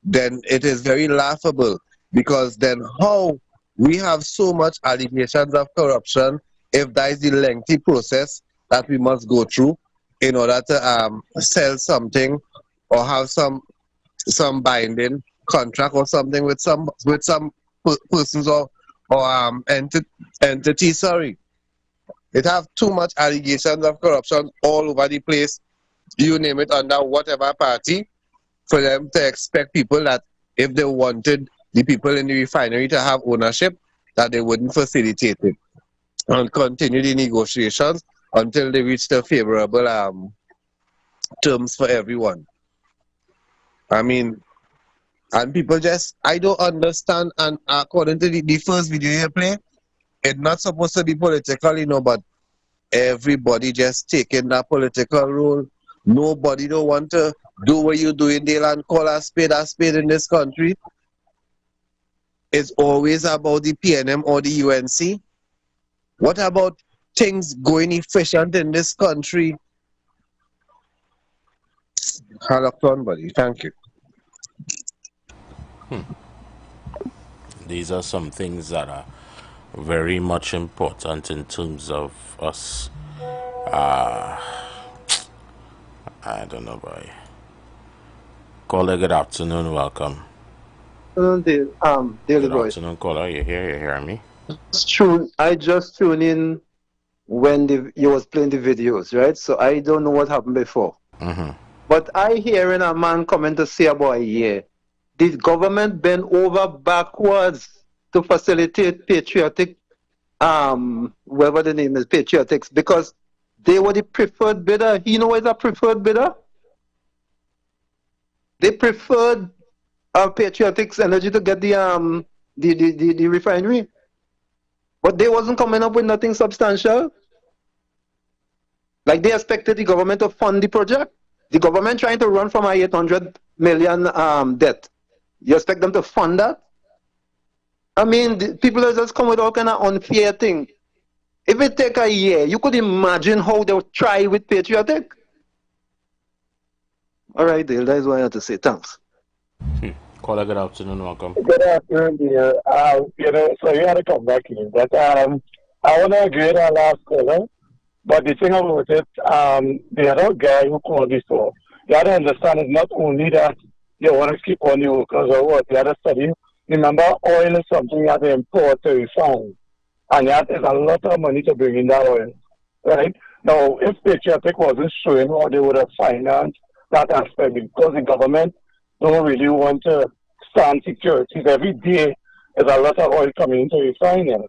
then it is very laughable, because then how we have so much allegations of corruption if that is the lengthy process that we must go through in order to sell something or have some binding contract or something with some persons or entities. Sorry, it have too much allegations of corruption all over the place. You name it, under whatever party, for them to expect people that if they wanted the people in the refinery to have ownership, that they wouldn't facilitate it and continue the negotiations until they reach the favorable terms for everyone. I mean, and people just, I don't understand, and according to the first video you play, it's not supposed to be political, you know, but everybody just taking that political role. Nobody don't want to do what you're doing there and call a spade in this country. It's always about the PNM or the UNC. What about things going efficient in this country? Halakton, buddy. Thank you. These are some things that are very much important in terms of us. I don't know, boy. Caller, good afternoon. Welcome. Daily Good Voice. afternoon, caller. You hear me? It's true. I just tuned in when you was playing the videos, right? So I don't know what happened before. But I hearing a man coming to say about a year. Did government bend over backwards to facilitate patriotic, whatever the name is, patriotics, because they were the preferred bidder. You know what is a preferred bidder? They preferred Patriotics Energy to get the refinery, but they wasn't coming up with nothing substantial. Like they expected the government to fund the project. The government trying to run from a 800 million debt. You expect them to fund that? I mean, the people are just come with all kind of unfair thing. If it take a year, you could imagine how they would try with patriotic. All right, Dale, that is what I had to say. Thanks. Caller, good afternoon. Welcome. Good afternoon, dear. You know, so you had to come back in, but I want to agree with our last caller. But the thing about it, the other guy who called before, you have to understand it's not only that you want to keep on the workers or what, you have to study. Remember, oil is something you have to import to refine. And that is a lot of money to bring in that oil, right? Now, if Patriotic wasn't showing how they would have financed that aspect, because the government don't really want to stand securities. Every day there's a lot of oil coming into refining.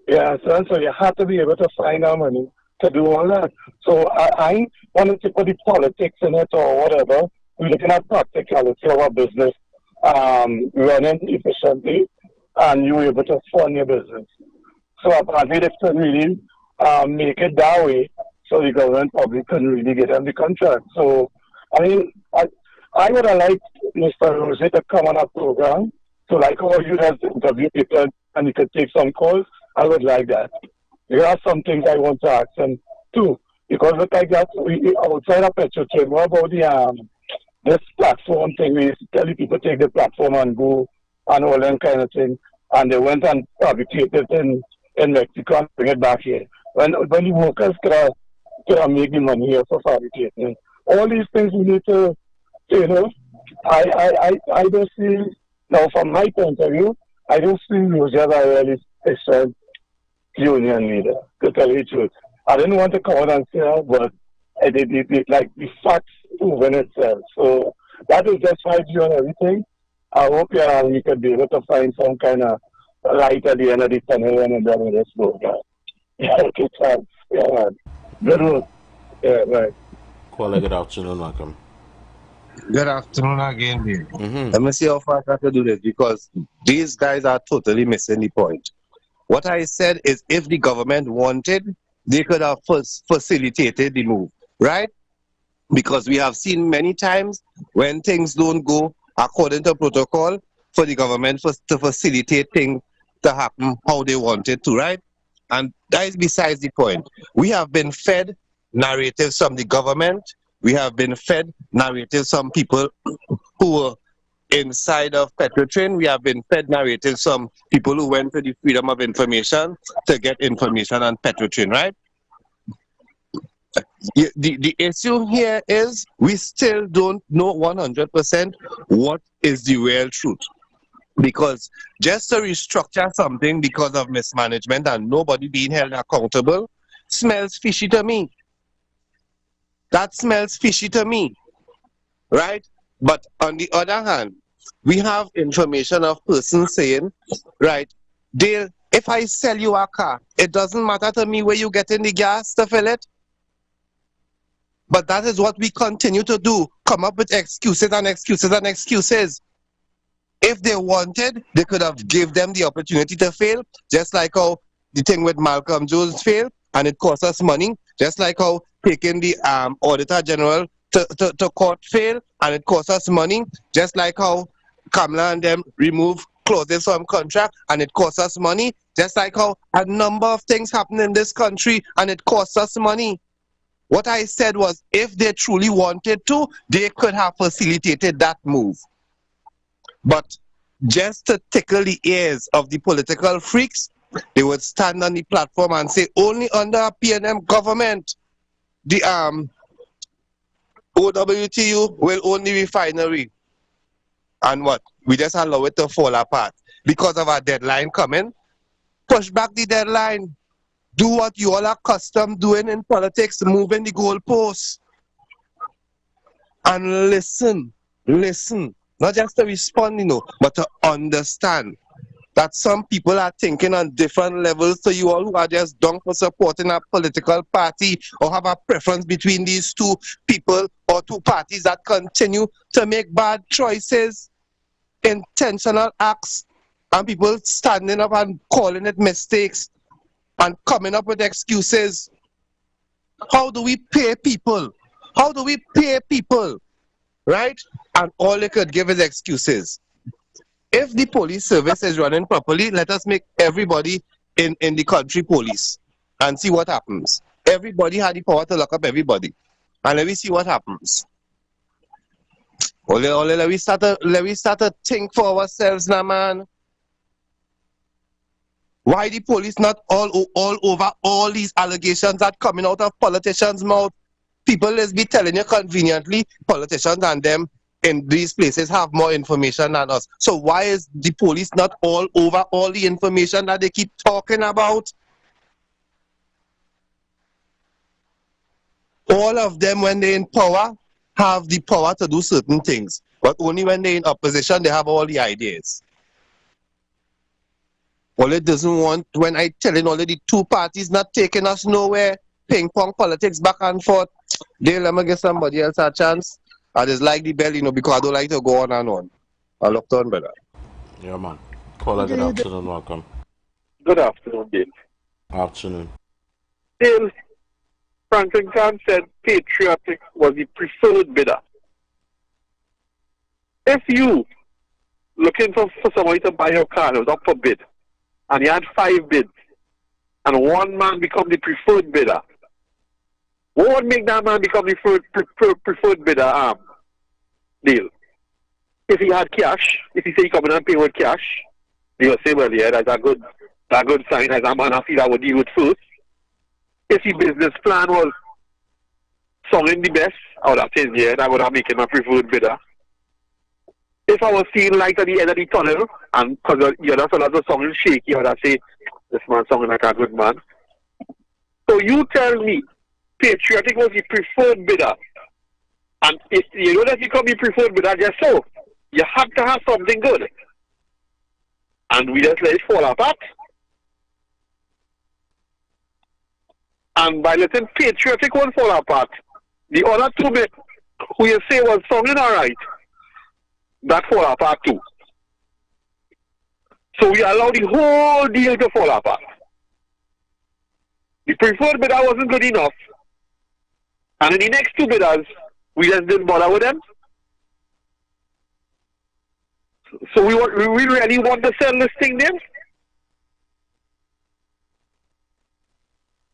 Yeah, so you have to be able to find that money to do all that. So I want to put the politics in it or whatever. We're looking at practicality of our business running efficiently, and you're able to fund your business. So apparently they couldn't really make it that way, so the government probably couldn't really get them the contract. So, I mean, I would have liked Mr. Rose to come on a program, so like how you have to interview people and you could take some calls. I would like that. There are some things I want to ask him too, because look like that, we outside of Petrotrim, what about the this platform thing? We tell the people take the platform and go and all that kind of thing, and they went and fabricated it in Mexico and bring it back here. When the workers could have made the money here for fabricating. All these things we need to, you know, I don't see, now from my point of view, I don't see Rogers are really efficient union leader, to tell you the truth. I didn't want to come out and say that, but like the facts proven itself. So that is just my view on everything. I hope you could be able to find some kind of light at the end of the tunnel when you're done with this program. Yeah, okay, thanks. Yeah, man. Good work. Yeah, right. Caller, good afternoon, welcome. Good afternoon again, Bill. Let me see how fast I can do this, because these guys are totally missing the point. What I said is, if the government wanted, they could have facilitated the move, right? Because we have seen many times when things don't go according to protocol, for the government to facilitate things to happen how they want it to, right? And that is besides the point. We have been fed narratives from the government. We have been fed narratives from people who were inside of Petrotrin. We have been fed narratives from people who went to the Freedom of Information to get information on Petrotrin, right? The issue here is we still don't know 100% what is the real truth. Because just to restructure something because of mismanagement and nobody being held accountable smells fishy to me. That smells fishy to me, right? But on the other hand, we have information of persons saying, right, Dale, if I sell you a car, it doesn't matter to me where you get in the gas to fill it. But that is what we continue to do, come up with excuses and excuses and excuses. If they wanted, they could have given them the opportunity to fail, just like how the thing with Malcolm Jones failed, and it cost us money, just like how taking the Auditor General to court failed, and it cost us money, just like how Kamala and them remove clauses from contract, and it cost us money, just like how a number of things happen in this country, and it costs us money. What I said was, if they truly wanted to, they could have facilitated that move. But just to tickle the ears of the political freaks, they would stand on the platform and say, only under a PNM government, the OWTU will own the refinery. And what? We just allow it to fall apart. Because of our deadline coming, push back the deadline. Do what you all are accustomed doing in politics, moving the goalposts. And listen. Not just to respond, you know, but to understand that some people are thinking on different levels to you all who are just done for supporting a political party or have a preference between these two people or two parties that continue to make bad choices, intentional acts, and people standing up and calling it mistakes and coming up with excuses. How do we pay people? How do we pay people? Right? And all they could give is excuses. If the police service is running properly, let us make everybody in the country police and see what happens. Everybody had the power to lock up everybody. And let me see what happens. Let me start to think for ourselves now, man. Why the police not all over all these allegations that coming out of politicians' mouth? People is be telling you conveniently, politicians and them in these places have more information than us. So why is the police not all over all the information that they keep talking about? All of them, when they're in power, have the power to do certain things. But only when they're in opposition, they have all the ideas. All it doesn't want, when I telling already two parties not taking us nowhere, ping pong politics back and forth, they let me give somebody else a chance. I just like the bell, you know, because I don't like to go on and on. I looked on, brother. Yeah, man. Caller, good afternoon, welcome. Good afternoon, Dale. Afternoon. Dale, Franklin Khan said Patriotic was the preferred bidder. If you looking for somebody to buy your car, it was up for bid, and you had 5 bids, and one man become the preferred bidder, what would make that man become the preferred bidder, Deal? If he had cash, if he say he come in and pay with cash, they will say, well, yeah, that's a good sign, as a man I feel I would deal with first. If the business plan was sounding the best, I would have said, yeah, that would have made him a preferred bidder. If I was seeing light at the end of the tunnel, and because the other fellas were sounding shaky, I would have said, This man sounding like a good man. So you tell me, Patriotic was the preferred bidder. And if you know that you can be preferred bidder just so, you have to have something good. And we just let it fall apart. And by letting Patriotic one fall apart, the other two bit who you say was sounding alright, that fall apart too. So we allow the whole deal to fall apart. The preferred bidder wasn't good enough. And in the next two bidders, we just didn't bother with them. So we really want to sell this thing then?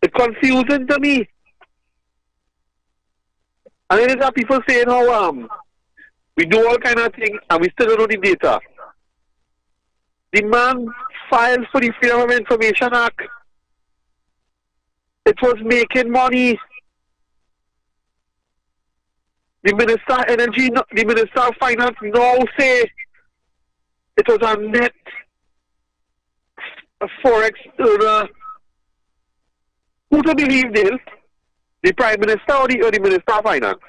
It's confusing to me. And then there are people saying how we do all kind of things and we still don't know the data. The man filed for the Freedom of Information Act. It was making money. The Minister of Energy, the Minister of Finance now say it was a net forex earner. Who to believe this? The Prime Minister or the Minister of Finance?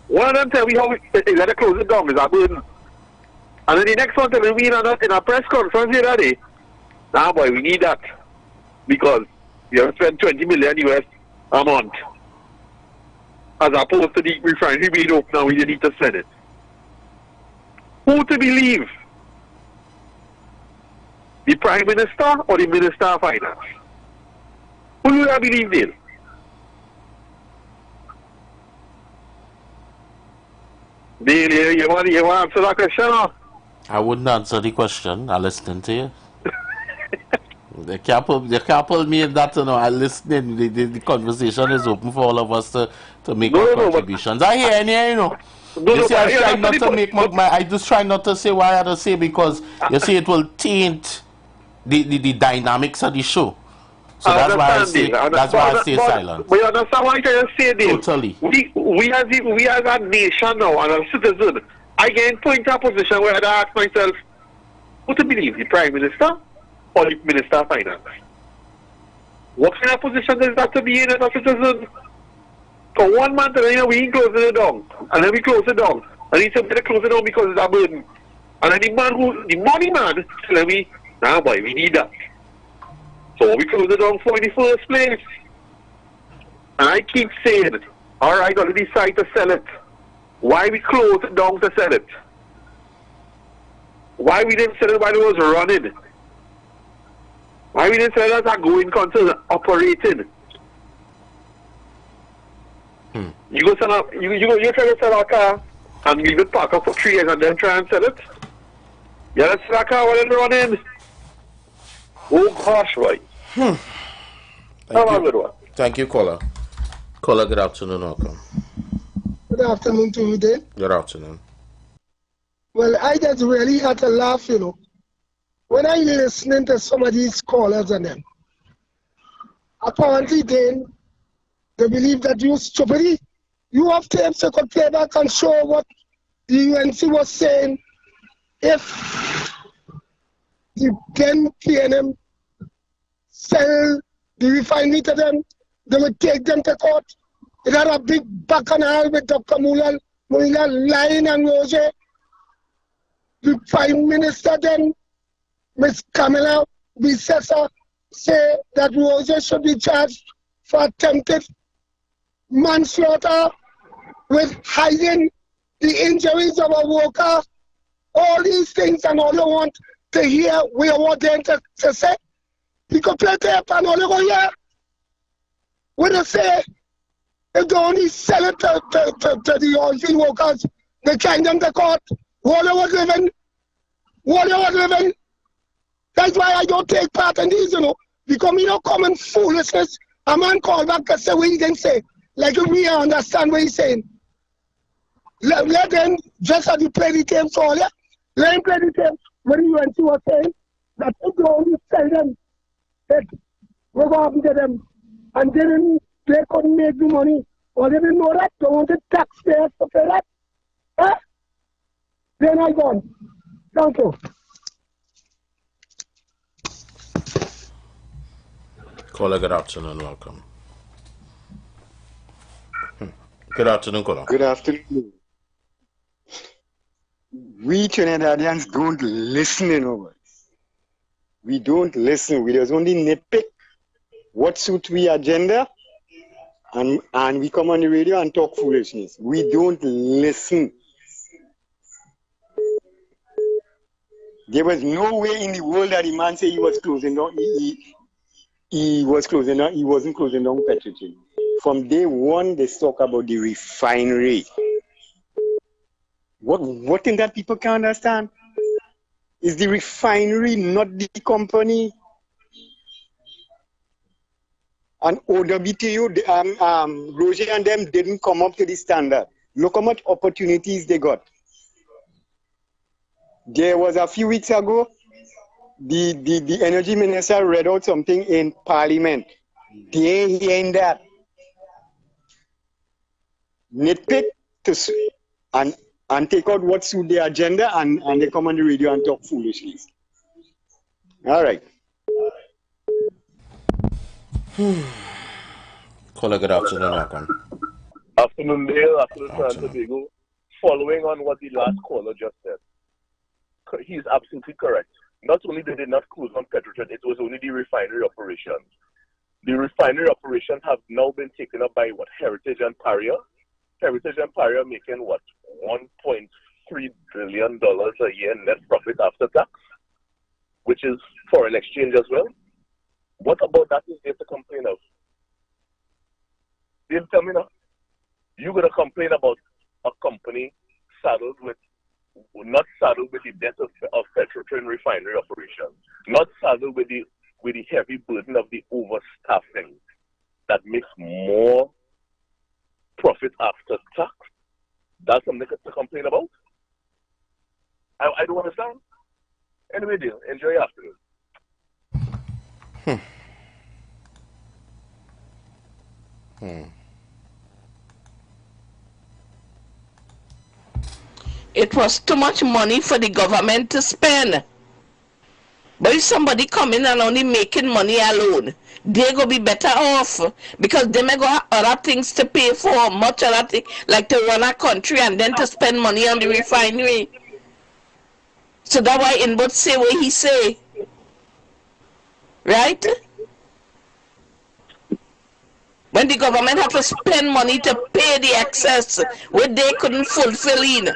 One of them tell me how they let it close it down, is a burden. And then the next one tell me in a press conference the other day, nah boy, we need that. Because we have spent 20 million US a month. As opposed to the refinery being open now, we need to spend it. Who to believe? The Prime Minister or the Minister of Finance? Who do you believe in? Dale, you want to answer that question? Or? I wouldn't answer the question. I listen to you. They can't pull me in that, you know. I listen. The conversation is open for all of us to make our contributions. I hear and hear, you know. You see, I try not to make I just try not to say what I have to say because you see it will taint the dynamics of the show. So that's why I stay silent. But you understand what I'm trying to say, Dave? Totally. We as a nation now and a citizen, I get put into a position where I ask myself, who to believe, the Prime Minister or the Minister of Finance? What kind of position is that to be in as a citizen? For one month, and then we close it down, and then we close it down, and he said, better close it down because it's a burden. And then the money man, tell me, nah boy, we need that. So we close it down for in the first place. And I keep saying, alright, I'll decide to sell it. Why we close it down to sell it? Why we didn't sell it while it was running? Why we didn't sell it as a going concern operating? You go sell a, you try to sell a car and leave it park up for 3 years and then try and sell it? Yeah, let's sell a car while it's running. Oh gosh, right. Thank you, caller. Caller, good afternoon, welcome. Good afternoon to you, Dave. Good afternoon. Well, I just really had to laugh, you know, when I listening to some of these callers and them. Apparently, they believe that you stupidity. You have tapes you could play back and show what the UNC was saying if the then PNM sell the refinery to them, they would take them to court. It had a big bacchanal with Dr. Mullah lying and Roger. The Prime Minister then, Ms. Kamala Bissessa, say that Roger should be charged for attempted manslaughter with hiding the injuries of a worker. All these things and all you want to hear, we want them to say. You can play tape and all you go here. When they say, if they only sell it to the oil field workers, they carry them to court. While you was living. That's why I don't take part in these, you know. Because me no common foolishness. A man called back and say what he didn't say. Like if we understand what he's saying. Let them just have to play the tape for all, yeah? Let him play the tape when the UNC was saying that if they only sell them, that we're going to them. And they couldn't make the money. Or they didn't know that. They wanted taxpayers to pay that. Huh? Then I gone. Thank you. Caller, good afternoon. Welcome. Good afternoon, caller. Good afternoon. We Trinidadians don't listen, you know. We don't listen. We just only nitpick what suits we agenda, and we come on the radio and talk foolishness. We don't listen. There was no way in the world that the man said he was closing down. He was closing down. He wasn't closing down Petrogen. From day one, they talk about the refinery. What thing that people can't understand is the refinery, not the company. And OWTU, Roger and them didn't come up to the standard. Look how much opportunities they got. There was a few weeks ago, the energy minister read out something in Parliament. They ain't hearing that. Nitpick and take out what suit their agenda, and they come on the radio and talk foolishly. All right. Caller, good afternoon. Welcome. Afternoon, Dale. Afternoon, San Diego. Following on what the last caller just said, he is absolutely correct. Not only did they not close on Petrogen, it was only the refinery operations. The refinery operations have now been taken up by what, Heritage and Paria. Heritage and Paria making what, $1.3 billion a year net profit after tax, which is foreign exchange as well. What about that is there to complain of? They'll tell me now. You're going to complain about a company saddled with, not saddled with the debt of Petrogen refinery operations, not saddled with the heavy burden of the overstaffing that makes more profit after tax. That's something to complain about? I don't understand. Anyway, deal. Enjoy your afternoon. It was too much money for the government to spend. But if somebody come in and only making money alone, they go be better off because they may go have other things to pay for, much other things, like to run a country and then to spend money on the refinery. So that's why Inbot say what he say. Right? When the government have to spend money to pay the excess, where they couldn't fulfill in.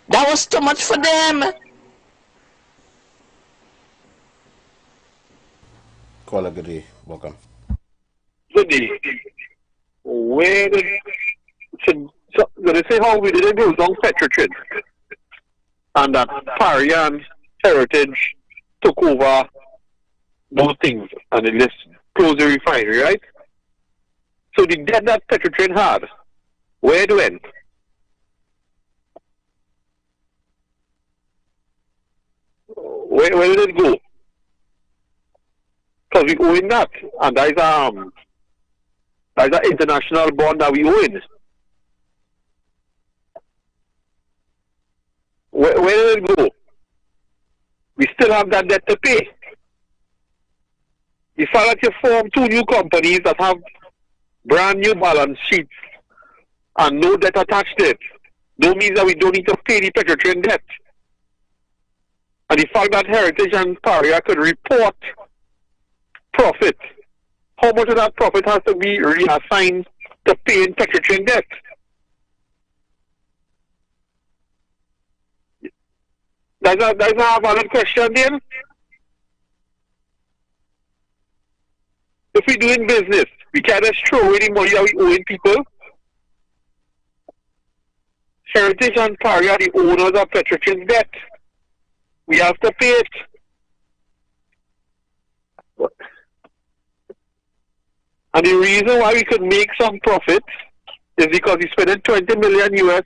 That was too much for them. Caller, good day. Welcome. Good day. Where did they say how we didn't go down Petrogen and that Parian Heritage took over those things and they just closed the refinery, right? So the debt that Petrogen had, where it went? Where did it go? Because we owe in that, and there's an international bond that we owe in. Where did it go? We still have that debt to pay. You saw that you form two new companies that have brand new balance sheets and no debt attached to it. Don't mean that we don't need to pay the Petrogen debt. And the fact that Heritage and Paria could report profit, how much of that profit has to be reassigned to paying Petrogen debt? That's a valid question then. If we're doing business, we can't just throw away the money that we owing people. Heritage and Paria are the owners of Petrogen's debt. We have to pay it. And the reason why we could make some profit is because we spending $20 million US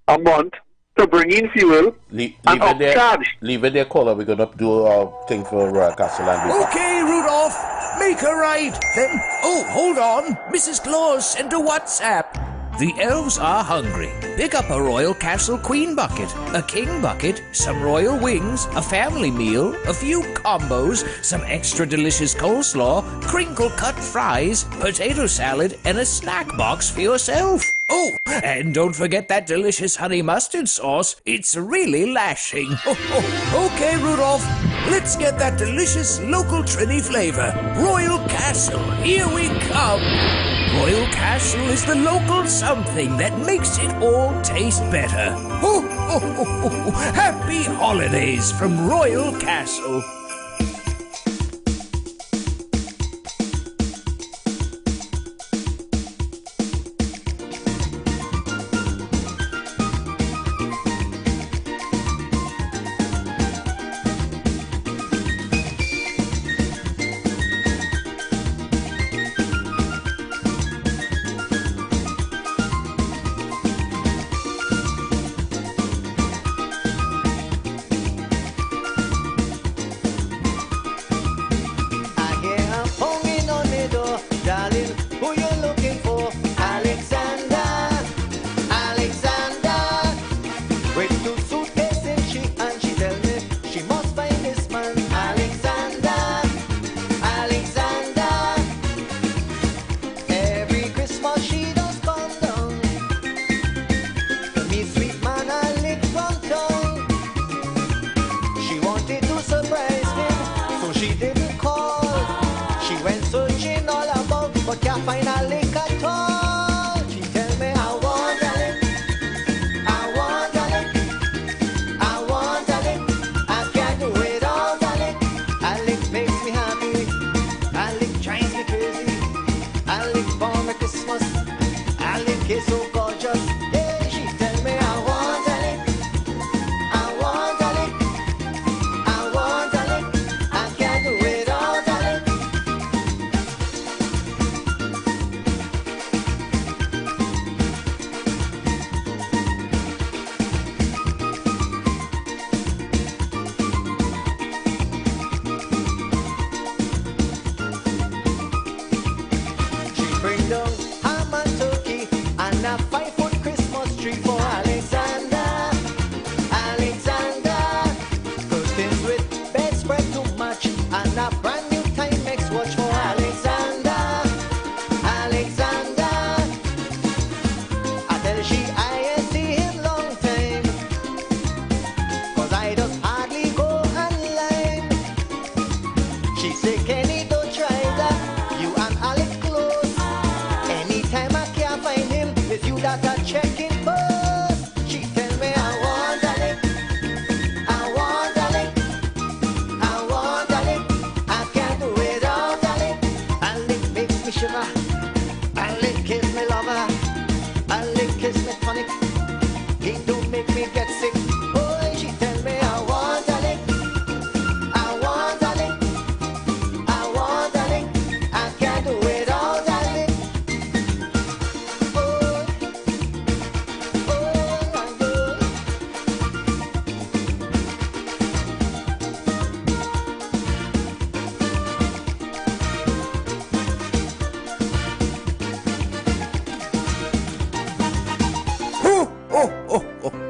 a month to bring in fuel and upcharge. Leave it there, caller. We're going to do our thing for Castellan. Okay, Rudolph. Make a right. Then, oh, hold on. Mrs. Claus sent a WhatsApp. The elves are hungry. Pick up a Royal Castle Queen bucket, a King bucket, some royal wings, a family meal, a few combos, some extra delicious coleslaw, crinkle-cut fries, potato salad, and a snack box for yourself. Oh, and don't forget that delicious honey mustard sauce. It's really lashing. Okay, Rudolph, let's get that delicious local Trini flavor. Royal Castle, here we come. Royal Castle is the local something that makes it all taste better. Happy holidays from Royal Castle.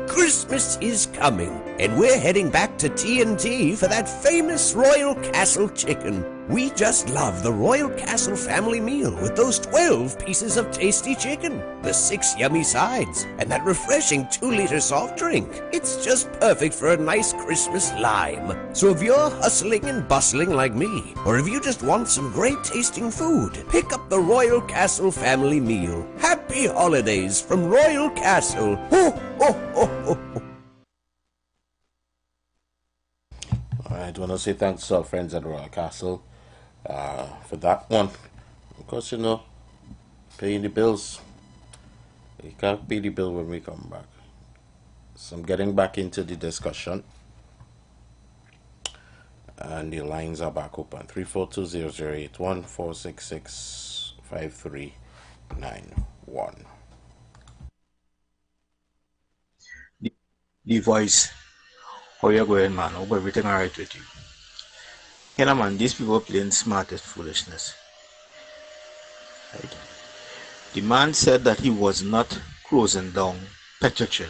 Christmas is coming, and we're heading back to TNT for that famous Royal Castle chicken. We just love the Royal Castle family meal with those 12 pieces of tasty chicken, the 6 yummy sides, and that refreshing 2-liter soft drink. It's just perfect for a nice Christmas lime. So if you're hustling and bustling like me, or if you just want some great tasting food, pick up the Royal Castle family meal. Happy holidays from Royal Castle. Ho, ho, ho, ho. Alright, I want to say thanks to our friends at Royal Castle for that one. Because, you know, paying the bills. You can't pay the bill when we come back. So I'm getting back into the discussion. And the lines are back open. 342-0081 466-5391. The voice. How you going, man? Hope everything alright with you. You know, man, these people playing smart as foolishness. Right? The man said that he was not closing down Petrotrin.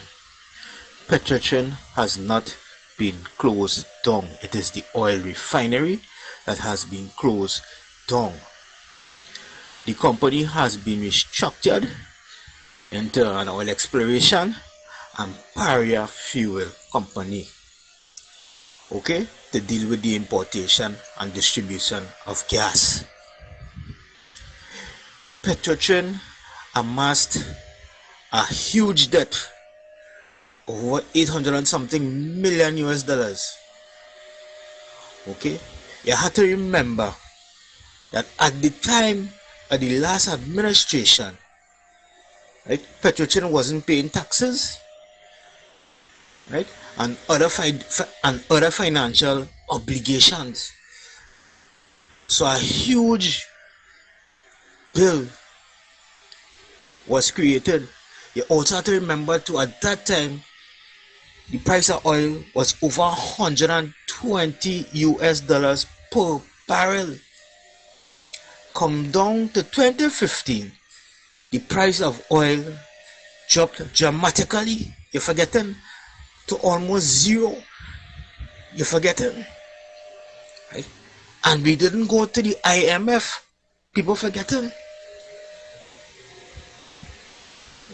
Petrotrin has not been closed down. It is the oil refinery that has been closed down. The company has been restructured into an oil exploration and Paria fuel company, okay, to deal with the importation and distribution of gas. Petrotrin amassed a huge debt of over 800 and something million US dollars. Okay, you have to remember that at the time of the last administration, right, Petrotrin wasn't paying taxes, right, and other financial obligations. So a huge bill was created. You also have to remember too, at that time, the price of oil was over 120 US dollars per barrel. Come down to 2015, the price of oil dropped dramatically. You're forgetting, to almost zero. You're forgetting, right? And we didn't go to the IMF. People forgetting.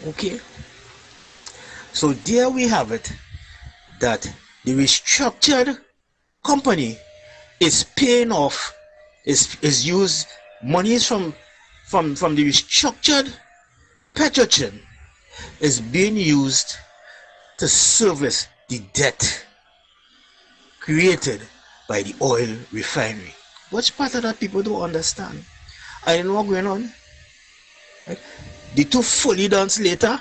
Okay. So there we have it, that the restructured company is paying off, is used monies from the restructured Petrotrin is being used to service the debt created by the oil refinery. Which part of that people don't understand? I don't know what's going on. Right? The two fully dance later,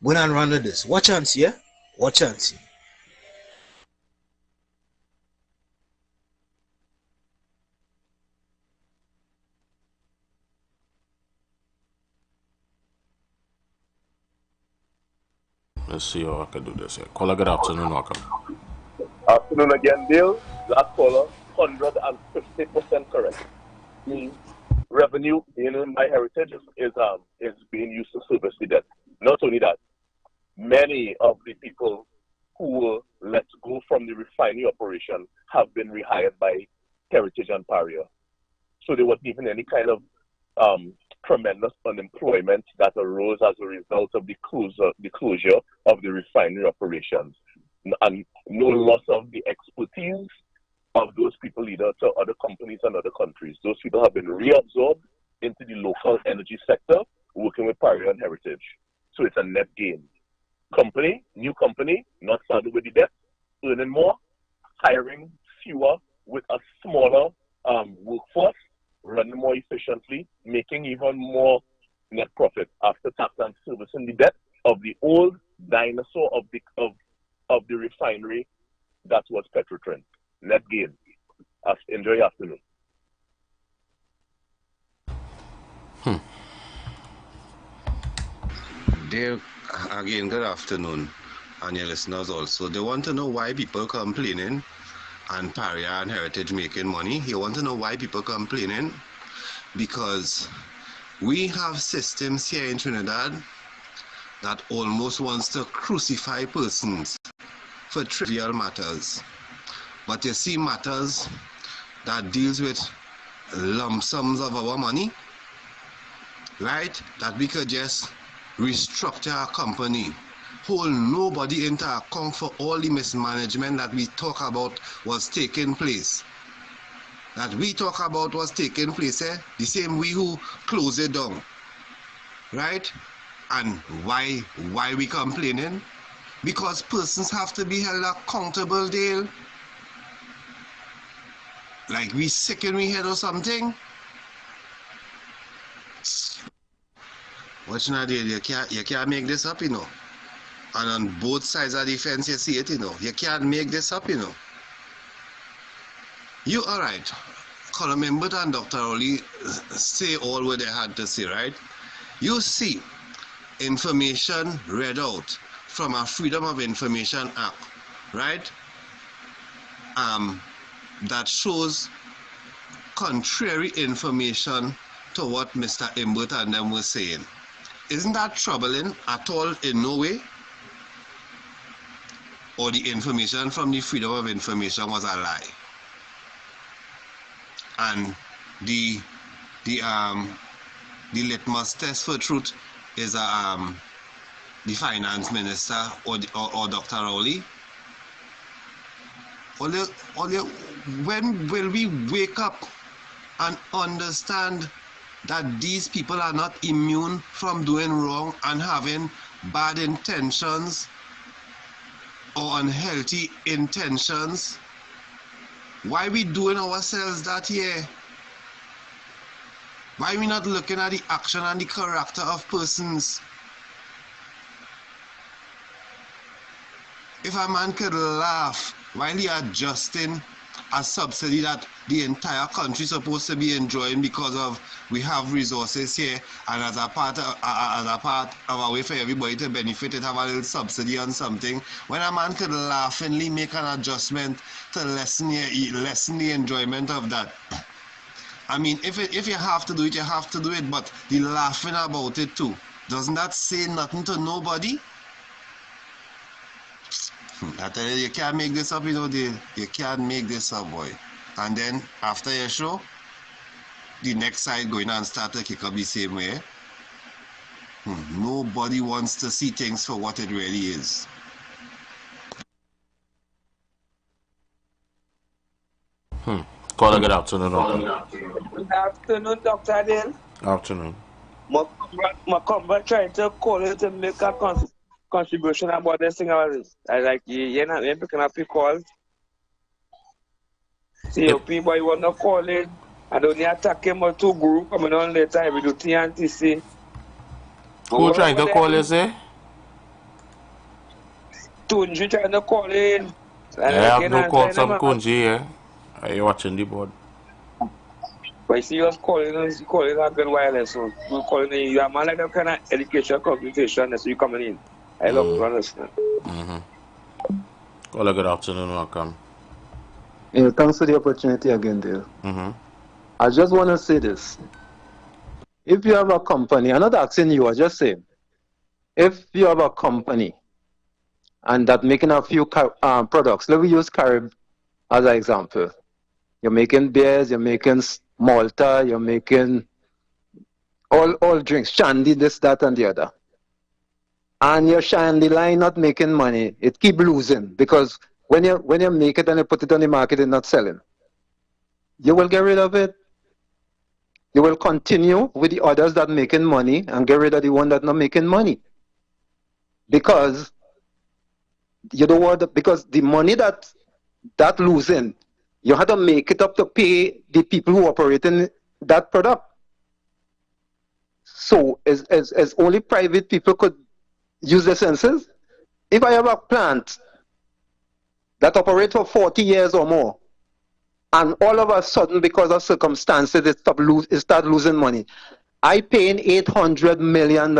going and run with this. Watch and see, yeah? Watch and see. Let's see how I can do this here. Caller, good afternoon, welcome. Afternoon again, Bill. Last caller, 150% correct. The revenue in my heritage is being used to service the debt. Not only that, many of the people who were let go from the refinery operation have been rehired by Heritage and Paria. So there wasn't even any kind of tremendous unemployment that arose as a result of the closure of the refinery operations, and no loss of the expertise of those people either to other companies and other countries. Those people have been reabsorbed into the local energy sector, working with Paria and Heritage. So it's a net gain. Company, new company, not started with the debt, earning more, hiring fewer with a smaller workforce, running more efficiently, making even more net profit after tax and servicing the debt of the old dinosaur of the refinery that was Petrotrin. Net gain. Enjoy your afternoon. Dave, again, good afternoon, and your listeners also. They want to know why people complaining and Paria and Heritage making money. You want to know why people complaining? Because we have systems here in Trinidad that almost wants to crucify persons for trivial matters. But you see matters that deals with lump sums of our money, right? That we could just restructure our company, hold nobody into account for all the mismanagement that we talk about was taking place. That we talk about was taking place, the same we who close it down, right? And why we complaining? Because persons have to be held accountable, Dale. Like we sick in we head or something. Watch now, Dale, you can't make this up, you know. And on both sides of the fence, you see it, you know. You can't make this up, you know. You all right. Colonel Membert and Dr. Oli say all what they had to say, right? You see information read out from a Freedom of Information Act, right? That shows contrary information to what Mr. Imbert and them were saying. Isn't that troubling at all in no way? Or the information from the Freedom of Information was a lie? And the litmus test for truth is the finance minister or Dr. Rowley. When will we wake up and understand that these people are not immune from doing wrong and having bad intentions or unhealthy intentions? Why are we doing ourselves that here? Why are we not looking at the action and the character of persons? If a man could laugh while he adjusting a subsidy that the entire country is supposed to be enjoying because of we have resources here, and as a part of a way for everybody to benefit, it have a little subsidy on something, when a man could laughingly make an adjustment to lessen the enjoyment of that. I mean, if you have to do it, you have to do it, but the laughing about it too, doesn't that say nothing to nobody? I tell you, you can't make this up, you know, you can't make this up, boy. And then after your show, the next side going and start to kick up the same way. Nobody wants to see things for what it really is. Caller, good afternoon. Good afternoon, Dr. Adele. Afternoon. Macomber trying to call you to make a contribution about this thing. I like you're not picking up your calls. COP, but you want to call it. I don't need to attack him or two group coming on later. We do TNTC. Who trying to call you, say? Tunji trying to call in. I have no call some Kunji here. Are you watching the board? But you see us calling a good wireless, so we're calling in. You are man like that kind of education consultation, so you coming in. I love to understand. Caller, good afternoon, welcome. Yeah, thanks for the opportunity again, Dale. I just want to say this. If you have a company, I'm not asking you, I just say, if you have a company and that making a few products, let me use Carib as an example. You're making beers, you're making Malta, you're making all drinks, shandy, this, that, and the other. And your shandy line not making money, it keep losing because when you make it and you put it on the market, it's not selling. You will get rid of it. You will continue with the others that making money and get rid of the one that not making money. Because you don't want because the money that losing, you have to make it up to pay the people who operate in that product. So as only private people could use the senses. If I have a plant that operates for 40 years or more, and all of a sudden, because of circumstances, it start losing money. I paying $800 million.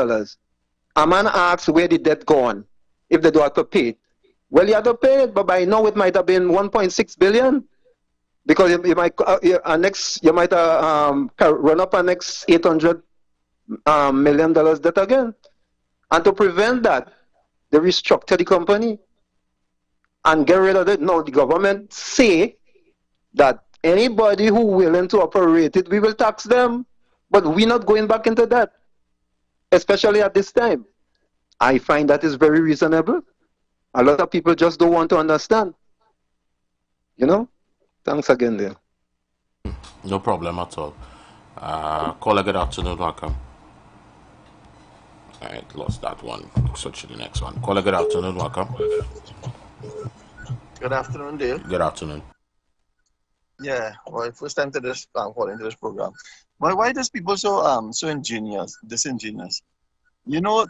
A man asks where the debt gone if they do have to pay it. Well, you have to pay it, but by now it might have been 1.6 billion because you might run up a next $800 million debt again. And to prevent that, they restructure the company and get rid of it. Now the government say that anybody who willing to operate it, we will tax them. But we're not going back into that, especially at this time. I find that is very reasonable. A lot of people just don't want to understand. You know? Thanks again, there. No problem at all. Caller, good afternoon, welcome. I lost that one. Switch to the next one. Caller, good afternoon, welcome. Good afternoon, Dale. Good afternoon. Yeah, well, first time to this calling to this program. Why does people so disingenuous? You know,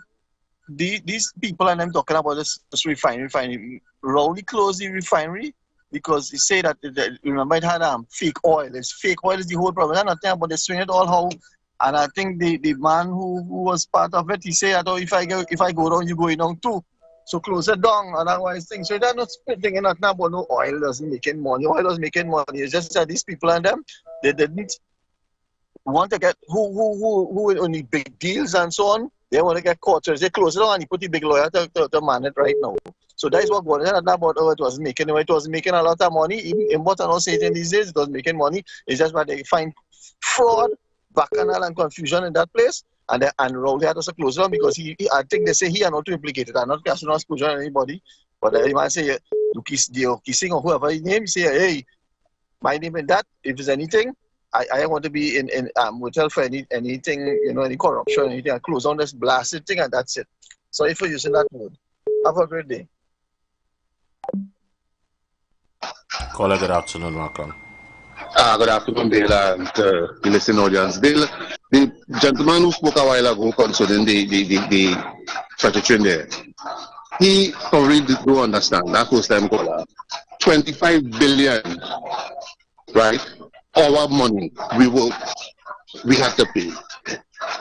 these people and I'm talking about this refinery. Rowley closed the refinery because he said that remember it had fake oil. It's fake oil is the whole problem. I'm not talking about they swing it all how. And I think the man who was part of it, he said, oh, if I go down, you go down too. So close it down, otherwise things. So they're not thinking nothing about no oil doesn't make any money. Oil doesn't make any money. It's just that these people and them, they didn't want to get who only big deals and so on. They want to get caught. So they close it down and he put the big lawyer to man it right now. So that is what going on. About it wasn't making a lot of money. Even import and all Satan these days, it was making money. It's just why they find fraud, bacchanal and confusion in that place. And Rowley had to close it down because I think they say he are not implicated. I'm not casting aspersion on anybody. But he might say, kissing or whoever his name, say, hey, my name and that, if there's anything, I want to be in hotel for anything, you know, any corruption, anything. I close on this blasted thing and that's it. Sorry for using that word. Have a great day. Caller, good afternoon, welcome. Good afternoon, Dale, and the listening audience. Dale, the gentleman who spoke a while ago concerning the trajectory there, he probably don't understand that first time caller. 25 billion, right? Our money, we had to pay.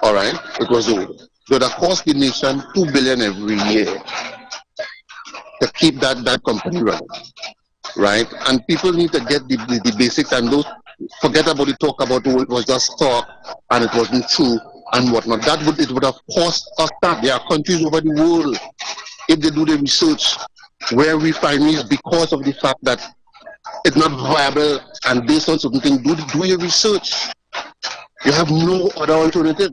All right, it was owed. So that cost the nation 2 billion every year to keep that company running. Right, and people need to get the basics and don't forget about the talk about it was just talk and it wasn't true and whatnot. It would have cost us that. There are countries over the world, if they do the research where refineries, because of the fact that it's not viable and based on certain things, do your research. You have no other alternative.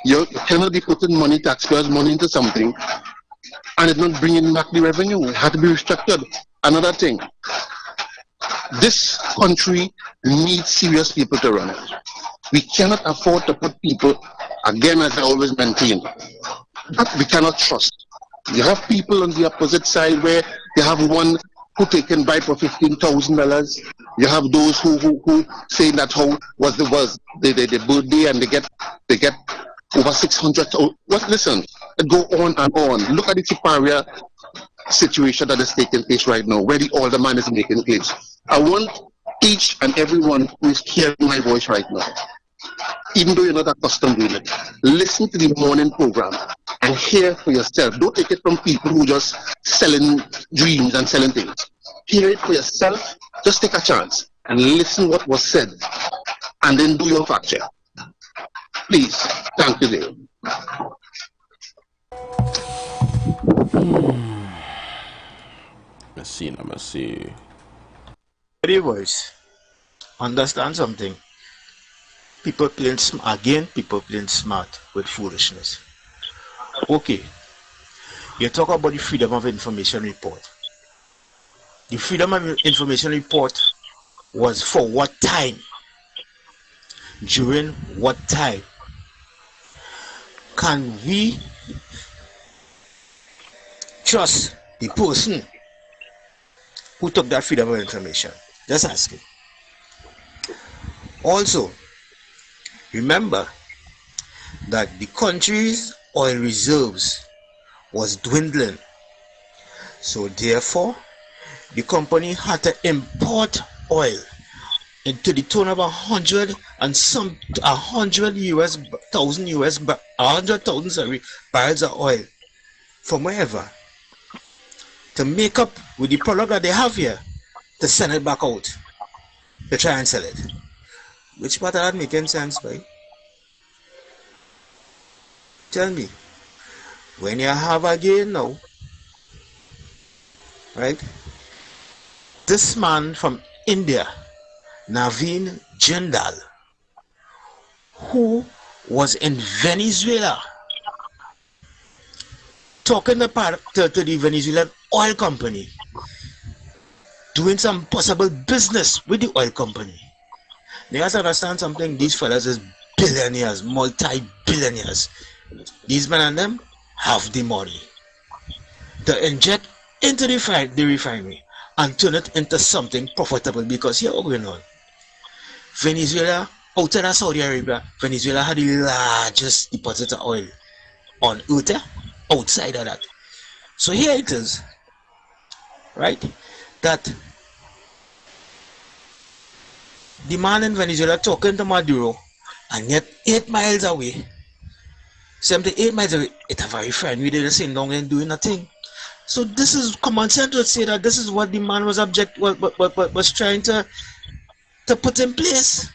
You cannot be putting money, taxpayers' money into something and it's not bringing back the revenue. It had to be restructured. Another thing, this country needs serious people to run it. We cannot afford to put people, again, as I always maintain, that we cannot trust. You have people on the opposite side where you have one who taken by for $15,000. You have those who say that how was the birthday and they get over 600. What? Listen, go on and on. Look at the Chiparia situation that is taking place right now, where the alderman is making place. I want each and everyone who is hearing my voice right now, even though you're not accustomed to it, listen to the morning program and hear for yourself. Don't take it from people who just selling dreams and selling things. Hear it for yourself. Just take a chance and listen what was said, and then do your fact check. Please, thank you, Dale. Let's see. Very voice. Understand something. People playing smart with foolishness. Okay. You talk about the Freedom of Information Report. The Freedom of Information Report was for what time? During what time? Can we trust the person who took that freedom of information? Just ask him. Also, remember that the country's oil reserves was dwindling. So therefore, the company had to import oil into the tune of 100,000 barrels of oil from wherever to make up with the product that they have here, to send it back out to try and sell it. Which part of that making sense, right? Tell me, when you have a gain now, right? This man from India, Naveen Jindal, who was in Venezuela talking to the Venezuelan oil company, doing some possible business with the oil company. You have to understand something. These fellas is billionaires, multi-billionaires. These men and them have the money to inject into the refinery and turn it into something profitable, because here what's going on. Venezuela, outside of Saudi Arabia, Venezuela had the largest deposit of oil on earth, outside of that. So here it is, right, that the man in Venezuela talking to Maduro, and yet 8 miles away, 78 miles away, it's a very refinery, they're sitting down and doing nothing. So this is common sense would say that this is what the man was was trying to put in place,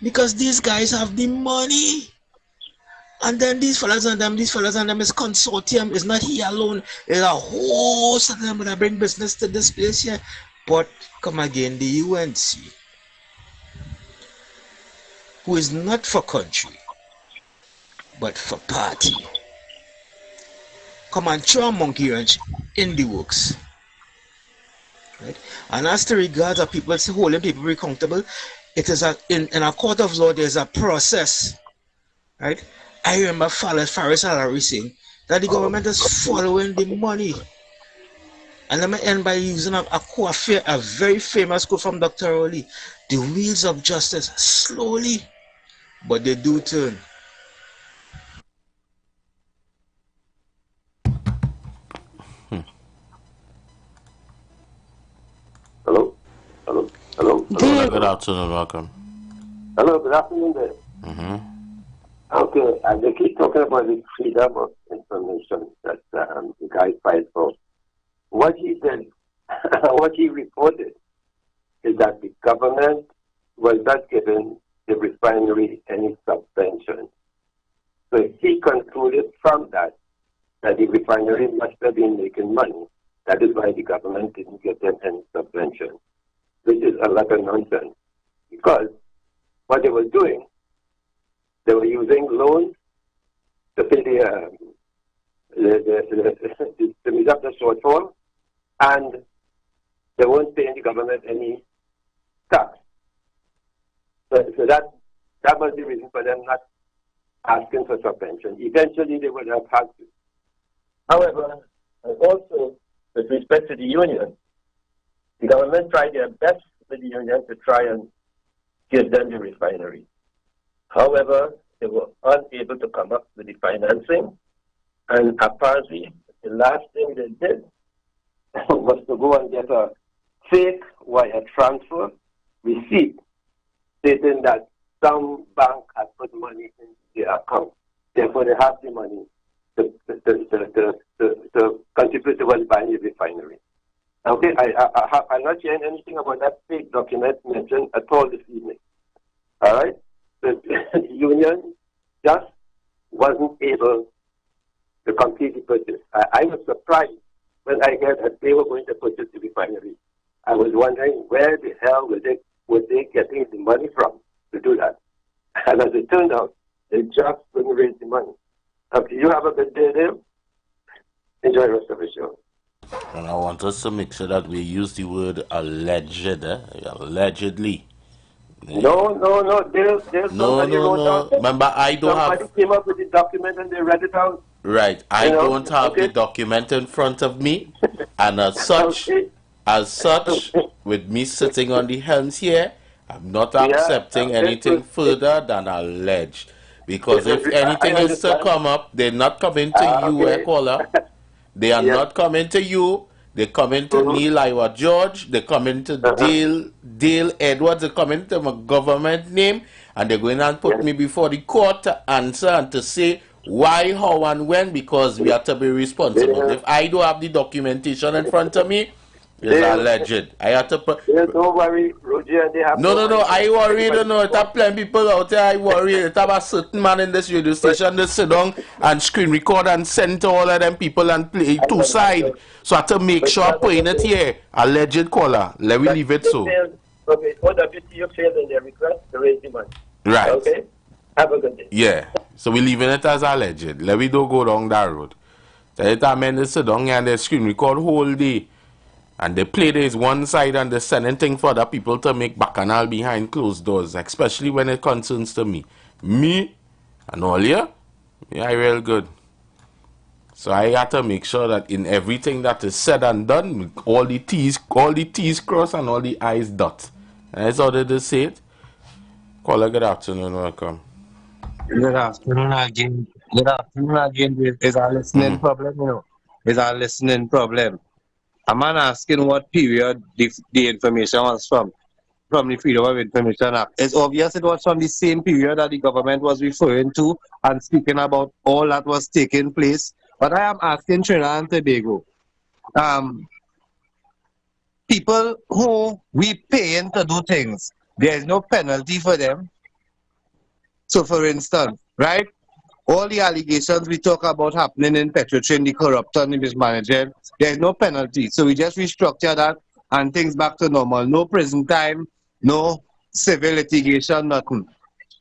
because these guys have the money And then these fellas and them is consortium. It's not he alone. It's a host of them that bring business to this place here. But come again, the UNC, who is not for country, but for party, come and throw a monkey wrench in the works. Right? And as to regards of people holding people accountable, it is in a court of law, there's a process. Right? I remember Faris Alari saying that the government is following the money. And let me end by using a very famous quote from Dr. Rowley. The wheels of justice, slowly, but they do turn. Hello? Good afternoon, welcome. Hello, good afternoon there. Okay, they keep talking about the freedom of information that the guy fight for. What he did, what he reported, is that the government was not giving the refinery any subvention. So he concluded from that the refinery must have been making money. That is why the government didn't give them any subvention, which is a lot of nonsense. Because what they were doing, they were using loans to pay to meet up the shortfall, and they weren't paying the government any tax. So that was the reason for them not asking for subvention. Eventually, they would have had to. However, also with respect to the union, the government tried their best with the union to try and give them the refinery. However, they were unable to come up with the financing, and apparently the last thing they did was to go and get a fake wire transfer receipt stating that some bank had put money in their account. Therefore, they have the money to contribute towards buying the refinery. Okay, I'm not hearing anything about that fake document mentioned at all this evening. All right? The union just wasn't able to complete the purchase. I was surprised when I heard that they were going to purchase the refinery. I was wondering where the hell were they getting the money from to do that. And as it turned out, they just couldn't raise the money. Okay, you have a good day there. Enjoy the rest of the show. And I want us to make sure that we use the word alleged, allegedly. No. No. Remember, I don't somebody came up with the document and they read it out. Right. I don't have the document in front of me. And as such, with me sitting on the helms here, I'm not accepting anything further than alleged. Because if anything is to come up, they're not coming to you, caller. They are not coming to you. They're coming to Neil Iwa George. They're coming to Dale Edwards. They're coming to my government name. And they're going to put me before the court to answer and to say why, how, and when, because we are to be responsible. If I don't have the documentation in front of me, it's alleged. I have to put. Don't worry, Roger, they have No. I worry. No. It have plenty people out there. I worry. It have a certain man in this radio station that sit down and screen record and send to all of them people and play two side. So I have to make sure I'm putting it here. Alleged caller. Let me leave it so. Okay, OWTU failed in their request to raise the money. Right. Okay. Have a good day. Yeah. So we're leaving it as alleged. Let me don't go down that road. So it have men that sit down and they screen record whole day. And they play this one side and they're sending things for other people to make bacchanal behind closed doors, especially when it concerns to me. Me and all you, yeah, real good. So I have to make sure that in everything that is said and done, all the T's crossed and all the I's dot. And that's how they just say it. Caller, good afternoon, welcome. Good afternoon again. It's our listening problem, you know. It's our listening problem. A man asking what period the information was from the Freedom of Information Act. It's obvious it was from the same period that the government was referring to and speaking about all that was taking place. But I am asking Trinidad and Tobago, people who we paying to do things, there is no penalty for them. So for instance, right, all the allegations we talk about happening in Petrotrin, the corruption, the mismanagement, there's no penalty. So we just restructure that and things back to normal. No prison time, no civil litigation, nothing.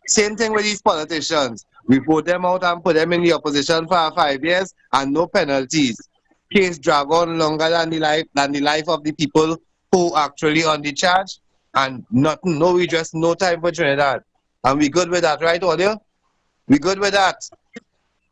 Same thing with these politicians. We put them out and put them in the opposition for 5 years and no penalties. Case drag on longer than the life of the people who actually on the charge, and nothing. No, we just no time for Trinidad. And we good with that, right, audio? We good with that.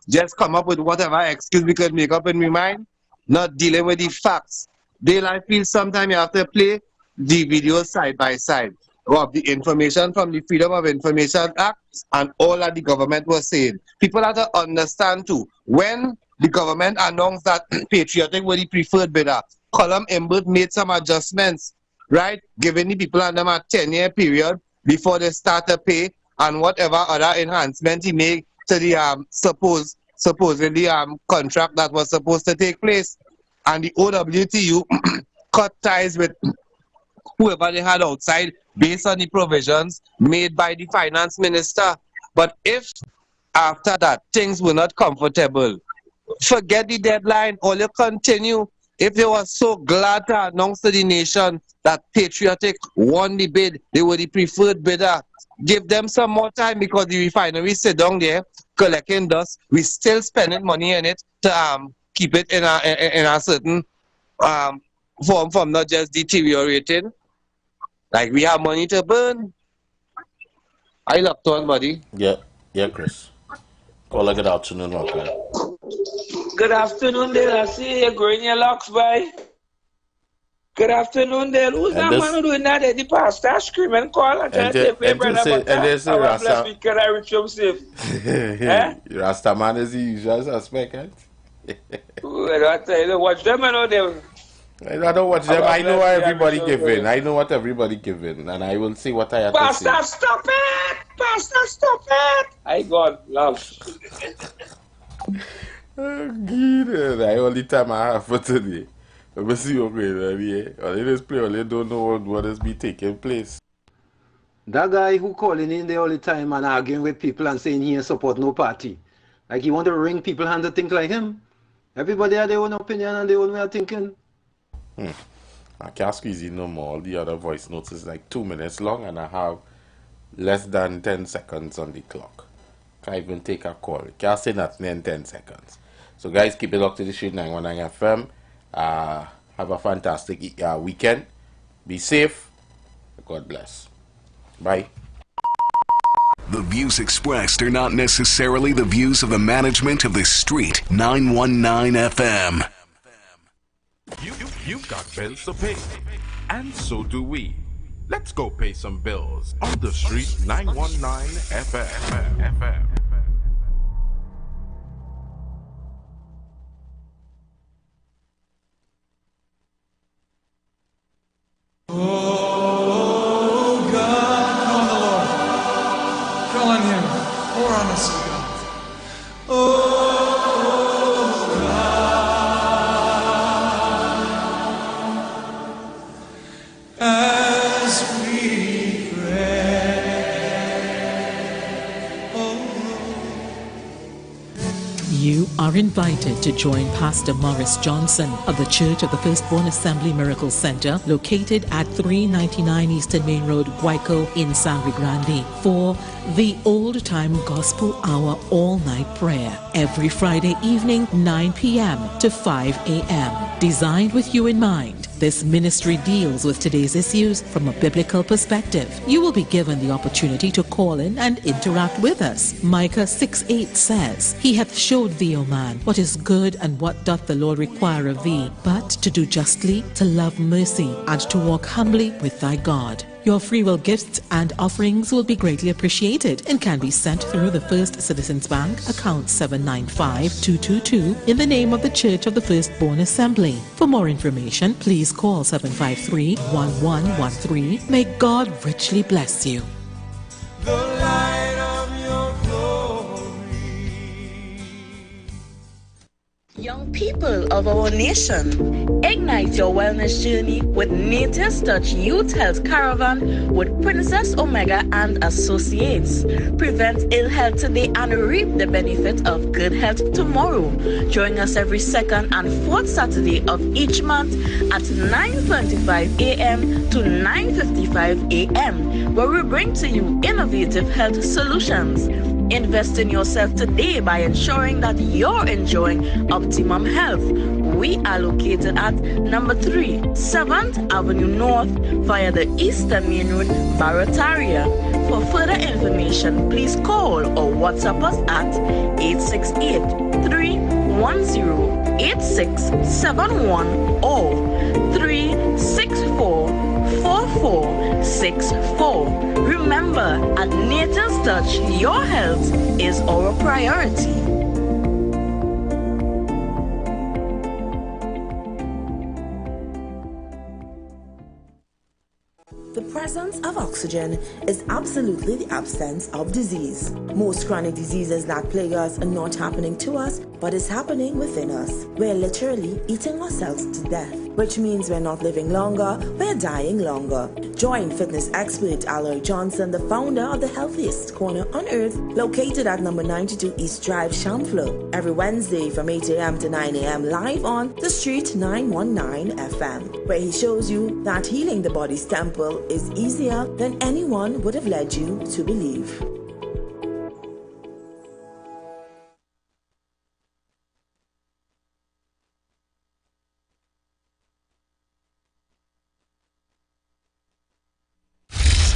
Just come up with whatever excuse we could make up in my mind, not dealing with the facts. Daylight feels sometimes you have to play the videos side by side of the information from the Freedom of Information Act and all that the government was saying. People have to understand too, when the government announced that Patriotic were the preferred bidder, Column Imbert made some adjustments, right? Giving the people under a 10-year period before they start to pay, and whatever other enhancement he made to the supposedly contract that was supposed to take place. And the OWTU cut ties with whoever they had outside based on the provisions made by the finance minister. But if after that things were not comfortable, forget the deadline, or you continue. If they were so glad to announce to the nation that Patriotic won the bid, they were the preferred bidder, give them some more time, because the refinery sit down there collecting dust. We still spending money in it to keep it in a certain form from not just deteriorating. Like we have money to burn. I locked on, buddy. Yeah, Chris. Call a good afternoon, okay. Good afternoon, Dale. I see you growing your locks, boy. Good afternoon, Dale. Who's that man who doing that? The pastor screaming, call and tell you, hey, brother, but our blessed week, can I reach him safe? Rasta man is the usual suspect, right? I tell you, watch them, I know them. I don't watch them. I know what everybody giving. I know what everybody giving, and I will see what I have to say. Pastor, stop it! Pastor, stop it! I God, love. Oh, good. The only time I have for today. Let me see what going on. Only this play, only don't know what is be taking place. That guy who calling in there all the time and arguing with people and saying he ain't support no party. Like he want to wring people hand to think like him. Everybody have their own opinion and their own way of thinking. I can't squeeze in no more. All the other voice notes is like 2 minutes long and I have less than 10 seconds on the clock. Can't even take a call. Can't say nothing in 10 seconds. So guys, keep it locked to the Street 919 FM. Have a fantastic weekend. Be safe. God bless. Bye. The views expressed are not necessarily the views of the management of the Street 919 FM. You've got bills to pay, and so do we. Let's go pay some bills on the Street 919 FM. Oh God, call on the Lord. Call on Him. Pour on us, O God. Oh God, as we pray. Oh. You are invited to join Pastor Morris Johnson of the Church of the Firstborn Assembly Miracle Center, located at 399 Eastern Main Road, Guayco in Sangre Grande, for the Old Time Gospel Hour all-night prayer every Friday evening, 9 p.m. to 5 a.m. Designed with you in mind, this ministry deals with today's issues from a biblical perspective. You will be given the opportunity to call in and interact with us. Micah 6:8 says, He hath showed thee, O man, what is good and what doth the Lord require of thee, but to do justly, to love mercy, and to walk humbly with thy God. Your free will gifts and offerings will be greatly appreciated and can be sent through the First Citizens Bank, account 795-222, in the name of the Church of the Firstborn Assembly. For more information, please call 753-1113. May God richly bless you. The light of your glory. Young people of our nation, ignite your wellness journey with Nature's Touch Youth Health Caravan with Princess Omega and Associates. Prevent ill health today and reap the benefit of good health tomorrow. Join us every second and fourth Saturday of each month at 9:25 a.m. to 9:55 a.m., where we bring to you innovative health solutions. Invest in yourself today by ensuring that you're enjoying optimum health. We are located at number 3, 7th Avenue North via the Eastern Main Road, Barataria. For further information, please call or WhatsApp us at 868-310-8671 or 364-4464. Remember, at Nature's Touch, your health is our priority. The presence of oxygen is absolutely the absence of disease. Most chronic diseases that plague us are not happening to us, but is happening within us. We're literally eating ourselves to death, which means we're not living longer, we're dying longer. Join fitness expert Aloy Johnson, the founder of the healthiest corner on earth, located at number 92 East Drive, Chamfleur, every Wednesday from 8 a.m. to 9 a.m. live on The Street 919 FM, where he shows you that healing the body's temple is easier than anyone would have led you to believe.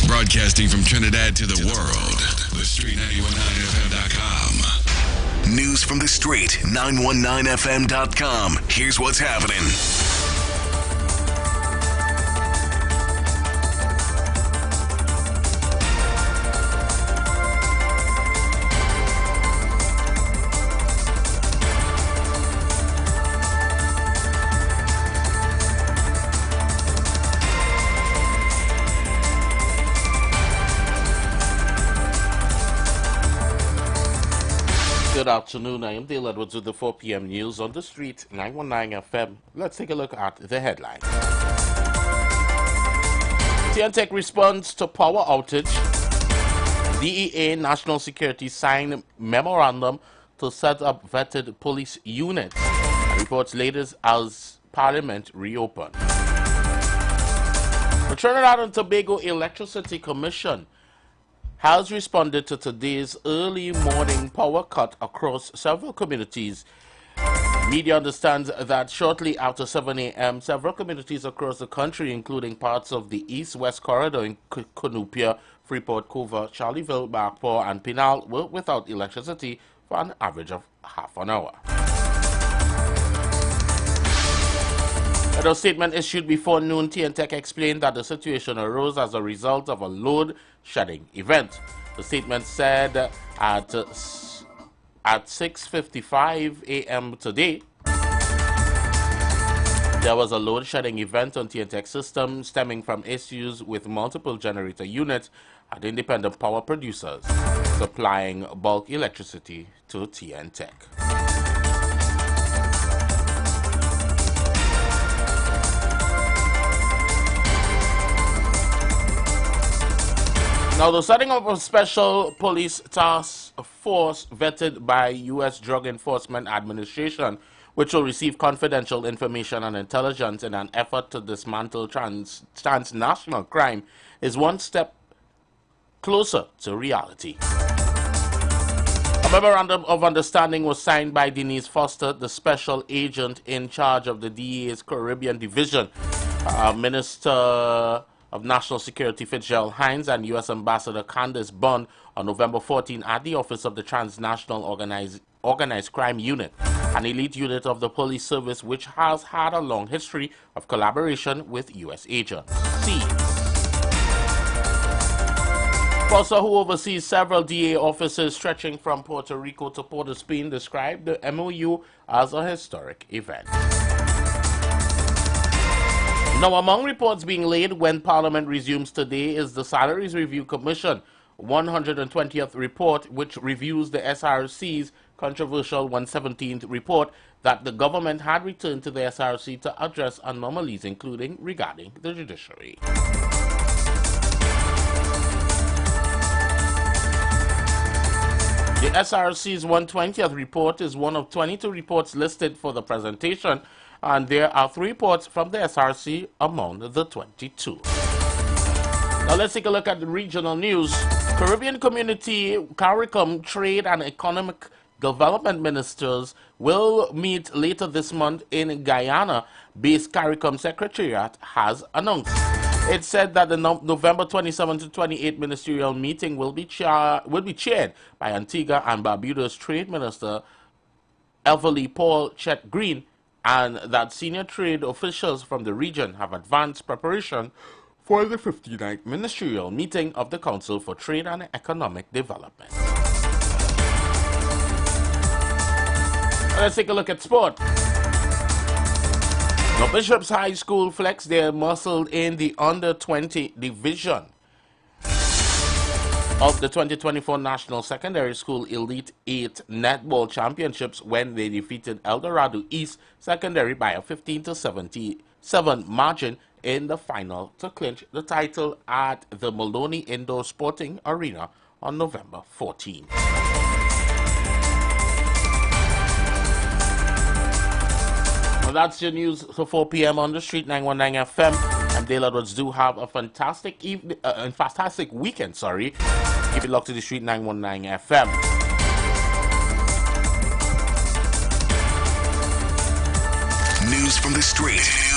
Broadcasting from Trinidad to the world, The Street 919FM.com. News from The Street 919FM.com. Here's what's happening. Good afternoon. I am Dale Edwards with the 4 p.m. news on The Street 919 FM. Let's take a look at the headlines. TNTech responds to power outage. DEA National Security signed memorandum to set up vetted police units. Reports latest as Parliament reopened. The Trinidad and Tobago Electricity Commission has responded to today's early morning power cut across several communities. Media understands that shortly after 7 a.m., several communities across the country, including parts of the East-West Corridor in Cunupia, Freeport, Cova, Charleville, Barkpaw, and Pinal, were without electricity for an average of half an hour. In a statement issued before noon, TNTech explained that the situation arose as a result of a load-shedding event. The statement said at 6:55 a.m. today, there was a load-shedding event on TNTech system stemming from issues with multiple generator units at independent power producers supplying bulk electricity to TNTech. Now, the setting up of a special police task force vetted by U.S. Drug Enforcement Administration, which will receive confidential information and intelligence in an effort to dismantle transnational crime, is one step closer to reality. A memorandum of understanding was signed by Denise Foster, the special agent in charge of the DEA's Caribbean Division, Minister of National Security Fitzgerald Hines, and U.S. Ambassador Candace Bond on November 14 at the office of the Transnational Organized Crime Unit, an elite unit of the police service which has had a long history of collaboration with U.S. agents. Foster, who oversees several DA offices stretching from Puerto Rico to Port of Spain, described the MOU as a historic event. Now, among reports being laid when Parliament resumes today is the Salaries Review Commission 120th report, which reviews the SRC's controversial 117th report that the government had returned to the SRC to address anomalies, including regarding the judiciary. The SRC's 120th report is one of 22 reports listed for the presentation, and there are 3 reports from the SRC among the 22. Now let's take a look at the regional news. Caribbean Community, CARICOM, Trade and Economic Development Ministers will meet later this month in Guyana-based CARICOM Secretariat has announced. It said that the November 27 to 28 ministerial meeting will be chaired by Antigua and Barbuda's Trade Minister Everly Paul Chet Green, and that senior trade officials from the region have advanced preparation for the 59th ministerial meeting of the Council for Trade and Economic Development. Let's take a look at sport. Now, Bishop's High School flexed their muscle in the under-20 division of the 2024 National Secondary School Elite 8 Netball Championships when they defeated El Dorado East Secondary by a 15-77 margin in the final to clinch the title at the Maloney Indoor Sporting Arena on November 14. Well, that's your news for 4 p.m. on the Street 919 FM. I'm Dale Edwards. Do have a fantastic evening, fantastic weekend. Keep it locked to the Street 919 FM. News from the street.